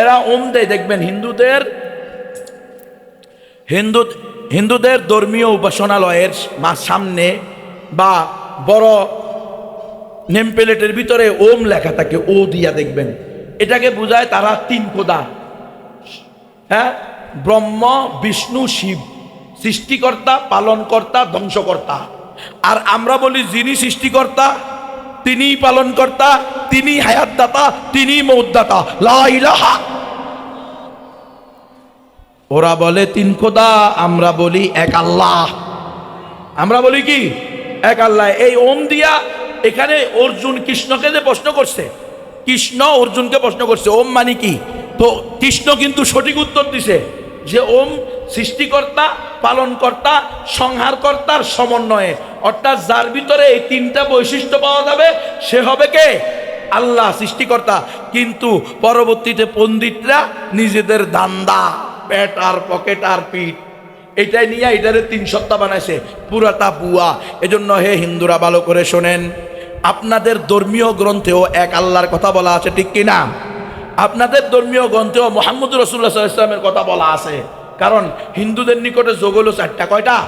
এরা ওম দেয়, দেখবেন হিন্দুদের ধর্মীয় উপাসনালয়ের সামনে বা বড় নেম প্লেটের ভিতরে ওম লেখা থাকে, ও দিয়া দেখবেন। এটাকে বোঝায় তারা তিন খোদা, ব্রহ্ম, বিষ্ণু, শিব, সৃষ্টিকর্তা, পালনকর্তা, ধ্বংসকর্তা। আর আমরা বলি যিনি সৃষ্টিকর্তা তিনিই পালনকর্তা, তিনি হায়াতদাতা, তিনি মৌতদাতা, লা ইলাহা। ওরা বলে তিন খোদা, আমরা বলি এক আল্লাহ। আমরা বলি কি? এক আল্লাহ। এই ওম দিয়া এখানে অর্জুন কৃষ্ণকে যে প্রশ্ন করছে, কৃষ্ণ অর্জুনকে প্রশ্ন করছে ওম মানে কি, তো কৃষ্ণ কিন্তু সঠিক উত্তর দিছে যে ওম সৃষ্টিকর্তা, পালনকর্তা, সংহারকর্তার সমন্বয়ে। অর্থাৎ যার ভিতরে এই তিনটা বৈশিষ্ট্য পাওয়া যাবে সে হবে কে? আল্লাহ, সৃষ্টিকর্তা। কিন্তু পরবর্তীতে পণ্ডিতরা নিজেদের দান্দা, পেট আর পকেট আর পিঠ, এটাই নিয়ে এটারে তিন সত্তা বানাইছে, পুরাটা বুয়া। এজন্য হে হিন্দুরা ভালো করে শোনেন, আপনাদের ধর্মীয় গ্রন্থেও এক আল্লাহর কথা বলা আছে, ঠিক কিনা? আপনাদের ধর্মীয় গ্রন্থেও মুহাম্মদ রাসূলুল্লাহ সাল্লাল্লাহু আলাইহি ওয়াসাল্লামের কথা বলা আছে। কারণ হিন্দুদের নিকটে যোগ হলো চারটা। কয়টা?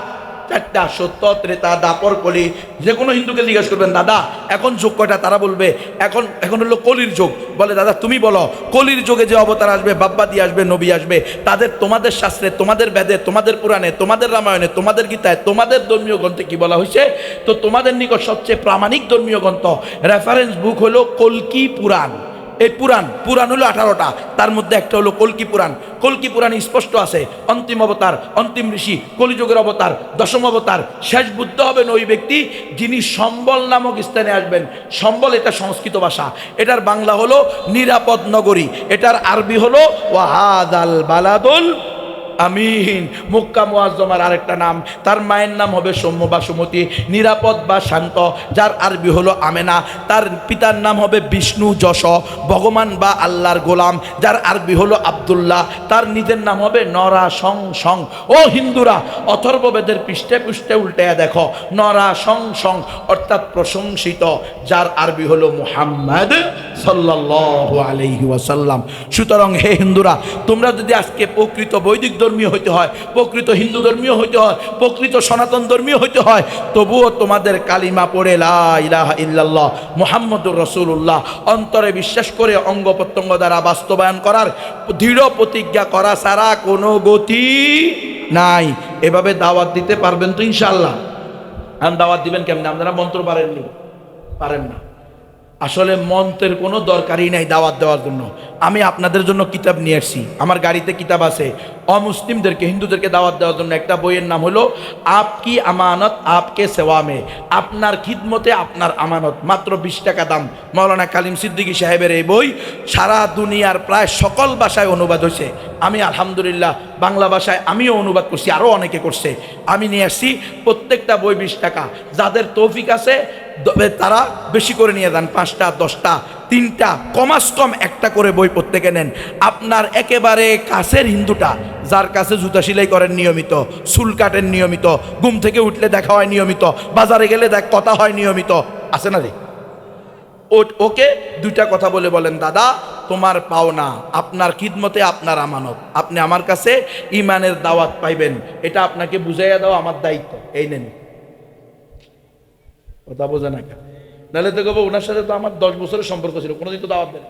চারটা। সত্য, ত্রেতা, দাপর, কলি। যে কোনো হিন্দুকে জিজ্ঞেস করবেন দাদা এখন যোগ কয়টা, তারা বলবে এখন হলো কলির যোগ। বলে দাদা তুমি বলো কলির যোগে যে অবতার আসবে, বাব্বা দিয়ে আসবে, নবী আসবে, তাদের তোমাদের শাস্ত্রে, তোমাদের বেদে, তোমাদের পুরাণে, তোমাদের রামায়ণে, তোমাদের গীতায়, তোমাদের ধর্মীয় গ্রন্থে কি বলা হয়েছে? তো তোমাদের নিকট সবচেয়ে প্রামাণিক ধর্মীয় গ্রন্থ রেফারেন্স বুক হলো কল্কি পুরাণ। এই পুরাণ হলো 18টা, তার মধ্যে একটা হলো কল্কি পুরাণ। কল্কি পুরাণে স্পষ্ট আছে অন্তিম অবতার, অন্তিম ঋষি, কলিযুগের অবতার, দশম অবতার, শেষ বুদ্ধ হবেন ওই ব্যক্তি যিনি সম্বল নামক স্থানে আসবেন। সম্বল এটা সংস্কৃত ভাষা, এটার বাংলা হলো নিরাপদ নগরী, এটার আরবি হলো ওয়াহাদাল বালাদুল আমিন। মক্কা মুআজ্জমার আরেকটা নাম। তার মায়ের নাম হবে সৌম্য বা সুমতি, নিরাপদ বা শান্ত, যার আরবি হলো আমেনা। তার পিতার নাম হবে বিষ্ণু যশ, ভগবান বা আল্লাহর গোলাম, যার আরবি হলো আব্দুল্লাহ। তার নিজের নাম হবে নরা সং সং। ও হিন্দুরা, অথর্ববেদের পৃষ্ঠে পৃষ্ঠে উল্টায়া দেখো, নরা সং সং অর্থাৎ প্রশংসিত, যার আরবি হলো মুহাম্মদ সাল্লাল্লাহু আলাইহি ওয়াসাল্লাম। সুতরাং হে হিন্দুরা, তোমরা যদি আজকে প্রকৃত বৈদিক ধর্মীয় হইতে হয়, প্রকৃত হিন্দু ধর্মীয় হইতে হয়, প্রকৃত সনাতন ধর্মীয় হইতে হয়, তবুও তোমাদের কালিমা পড়ে লা ইলাহা ইল্লাল্লাহ মুহাম্মদুর রাসূলুল্লাহ অন্তরে বিশ্বাস করে অঙ্গ প্রত্যঙ্গ দ্বারা বাস্তবায়ন করার দৃঢ় প্রতিজ্ঞা করা ছাড়া কোনো গতি নাই। এভাবে দাওয়াত দিতে পারবেন তো ইনশাআল্লাহ? দাওয়াত দিবেন কেমনে? আপনারা মন্ত্র পারেননি, পারেন না। আসলে মন্ত্রের কোনো দরকারই নাই দাওয়াত দেওয়ার জন্য। আমি আপনাদের জন্য কিতাব নিয়ে আসছি, আমার গাড়িতে কিতাব আছে। অমুসলিমদেরকে, হিন্দুদেরকে দাওয়াত দেওয়ার জন্য একটা বইয়ের নাম হলো আপকি আমানত আপকে সেওয়া মে, আপনার খিদমতে আপনার আমানত, মাত্র 20 টাকা দাম। মাওলানা কালিম সিদ্দিকী সাহেবের এই বই সারা দুনিয়ার প্রায় সকল ভাষায় অনুবাদ হয়েছে। আমি আলহামদুলিল্লাহ বাংলা ভাষায় আমিও অনুবাদ করছি, আরও অনেকে করছে। আমি নিয়ে আসছি, প্রত্যেকটা বই 20 টাকা। যাদের তৌফিক আছে তারা বেশি করে নিয়ে যান, 5টা 10টা 3টা, কমাস কম একটা করে বই প্রত্যেকে নেন। আপনার একেবারে কাছের হিন্দুটা, যার কাছে জুতা সেলাই করেন নিয়মিত, চুল কাটেন নিয়মিত, ঘুম থেকে উঠলে দেখা হয় নিয়মিত, বাজারে গেলে কথা হয় নিয়মিত, আছে না রে? ওকে 2টা কথা বলেন, দাদা তোমার পাওনা, আপনার খিদমতে আপনার আমানত, আপনি আমার কাছে ইমানের দাওয়াত পাইবেন, এটা আপনাকে বুঝাইয়া দাও আমার দায়িত্ব, এই নেন। কথা বোঝা না কেন? নাহলে তো কব ওনার সাথে তো আমার 10 বছরের সম্পর্ক ছিল, কোনোদিন তো দাওয়াত দেন।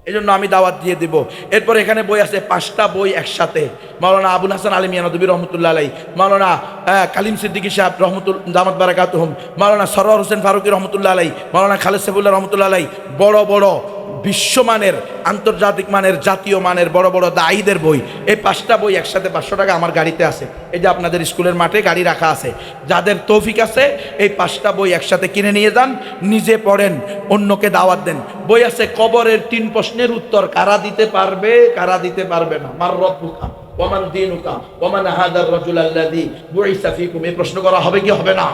এই জন্য আমি দাওয়াত দিয়ে দিব। এরপর এখানে বই আছে 5টা বই একসাথে। মাওলানা আবুল হাসান আলী মিয়ানদবী রহমতুল্লাহ আলাই, মাওলানা কালিম সিদ্দিকী সাহেব দামাত বারাকাতুহুম, মাওলানা সরওয়ার হোসেন ফারুকী রহমতুল্লাহ আলাই, মাওলানা খালেদ সাইফুল্লাহ রহমতুল্লাহ আলাই, বড় বড় বিশ্বমানের, আন্তর্জাতিক মানের, জাতীয় মানের বড় বড় দায়ীদের বই। এই 5টা বই একসাথে 500 টাকা আমার গাড়িতে আছে। এই যে আপনাদের স্কুলের মাঠে গাড়ি রাখা আছে। যাদের তৌফিক আছে এই 5টা বই একসাথে কিনে নিয়ে যান, নিজে পড়েন, অন্যকে দাওয়াত দেন। বই আছে কবরের 3 প্রশ্নের উত্তর, কারা দিতে পারবে কারা দিতে পারবে না। মার রব্বুকা ওয়ামান দীনুকা ওয়ামান হাদার রাজুল আল্লাযী বুইসা ফীকুম, এই প্রশ্ন করা হবে কি হবে না?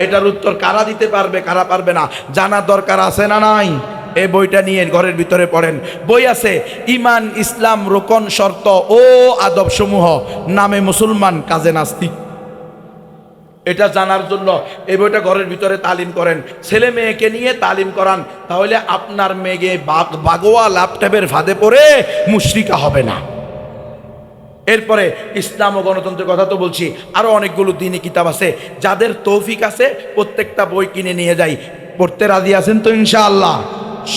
এটার উত্তর কারা দিতে পারবে কারা পারবে না জানার দরকার আছে না নাই? এই বইটা নিয়ে ঘরের ভিতরে পড়েন। বই আছে ইমান ইসলাম রোকন শর্ত ও আদব সমূহ, নামে মুসলমান কাজে নাস্তিক। এটা জানার জন্য এই বইটা ঘরের ভিতরে তালিম করেন, ছেলে মেয়েকে নিয়ে তালিম করান, তাহলে আপনার মেয়ে বাগোয়া ল্যাপটপের ফাঁদে পড়ে মুশরিকা হবে না। এরপরে ইসলাম ও গণতন্ত্রের কথা তো বলছি, আরো অনেকগুলো দ্বীনি কিতাব আছে। যাদের তৌফিক আছে প্রত্যেকটা বই কিনে নিয়ে যাই। পড়তে রাজি আছেন তো ইনশাআল্লাহ?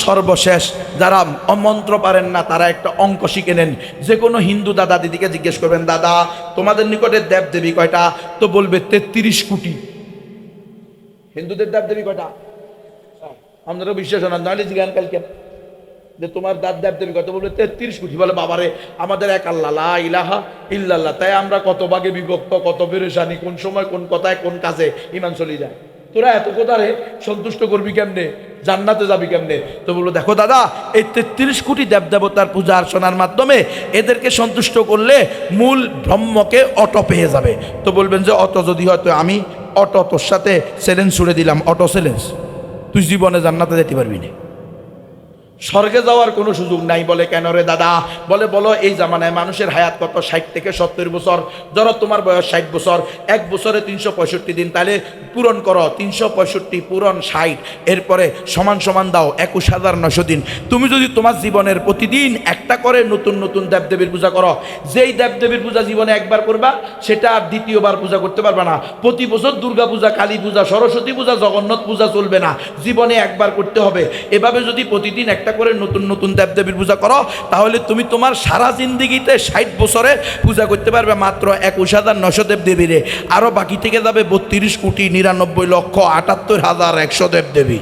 সর্বশেষ যারা মন্ত্র পারেন না তারা একটা অঙ্ক শিখে নেন। যে কোনো হিন্দু দাদা দিদিকে জিজ্ঞেস করবেন, দাদা তোমাদের নিকটে দেব দেবী কয়টা? তো বলবে 33 কোটি। হিন্দুদের দেব দেবী কয়টা? আপনারা বিশ্বাস হন নাহলে জিজ্ঞান কালকে যে তোমার দেব দেবী কত? বলবে 33 কোটি। বলে বাবারে, আমাদের এক আল্লাহ, লা ইলাহা ইল্লাল্লাহ, তাই আমরা কত ভাগে বিভক্ত, কত পেরেশানি, কোন সময় কোন কথায় কোন কাজে ইমান চলে যায়। তোরা এত কথারে সন্তুষ্ট করবি কেমনে, জান্নাতে যাবি কেমনে? তো বললো দেখো দাদা, এই 33 কোটি দেবদেবতার পূজা অর্চনার মাধ্যমে এদেরকে সন্তুষ্ট করলে মূল ব্রহ্মকে অটো পেয়ে যাবে। তো বলবেন যে অটো যদি হয়তো আমি অটো তোর সাথে চ্যালেঞ্জ ছুড়ে দিলাম, অটো চ্যালেঞ্জ, তুই জীবনে জান্নাতে যেতে পারবি না, স্বর্গে যাওয়ার কোনো সুযোগ নাই। বলে কেন রে দাদা? বলে বলো এই জামানায় মানুষের হায়াত কত? 60 থেকে 70 বছর। ধরো তোমার বয়স 60 বছর, 1 বছরে 365 দিন, তাহলে পূরণ করো 365 পূরণ 60, এরপরে সমান সমান দাও 21,900 দিন। তুমি যদি তোমার জীবনের প্রতিদিন একটা করে নতুন নতুন দেবদেবীর পূজা করো, যেই দেবদেবীর পূজা জীবনে একবার করবা সেটা আর দ্বিতীয়বার পূজা করতে পারবে না। প্রতি বছর দুর্গা পূজা, কালী পূজা, সরস্বতী পূজা, জগন্নাথ পূজা চলবে না, জীবনে একবার করতে হবে। এভাবে যদি প্রতিদিন একটা করে নতুন নতুন দেবদেবীর পূজা করো, তাহলে তুমি তোমার সারা জিন্দিগিতে 60 বছরে পূজা করতে পারবে মাত্র 21,900 দেবদেবীরে। আরো বাকি থেকে যাবে 32 কোটি 99,78,100 দেবদেবী,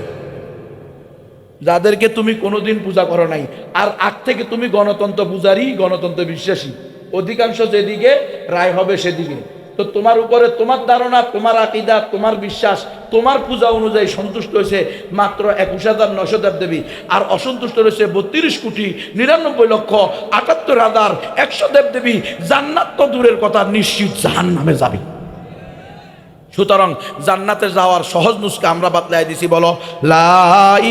যাদেরকে তুমি কোনোদিন পূজা করো নাই। আর আগ থেকে তুমি গণতন্ত্র পূজারী, গণতন্ত্র বিশ্বাসী, অধিকাংশ যেদিকে রায় হবে সেদিকে। তো তোমার উপরে তোমার ধারণা, তোমার আকীদা, তোমার বিশ্বাস, তোমার পূজা অনুযায়ী সন্তুষ্ট হয়েছে মাত্র 21,900 দেবদেবী, আর অসন্তুষ্ট রয়েছে 32 কোটি 99,78,100 দেবদেবী। জান্নাত তো দূরের কথা, নিশ্চিত জাহান্নামে যাবে। সুতরাং জান্নাতে যাওয়ার সহজ নুস্খা আমরা বাতলাই দিছি, বলো লা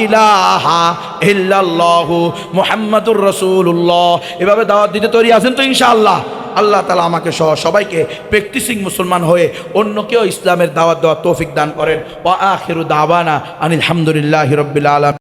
ইলাহা ইল্লাল্লাহু মুহাম্মাদুর রাসূলুল্লাহ। এভাবে দাওয়াত দিতে তৈরি আছেন তো ইনশাআল্লাহ? আল্লাহ তাআলা আমাকে সহ সবাইকে প্র্যাকটিসিং মুসলমান হয়ে অন্যকেও ইসলামের দাওয়াত দেওয়ার তৌফিক দান করেন। ওয়া আখিরু দাওয়ানা আনিল হামদুলিল্লাহি রাব্বিল আলামিন।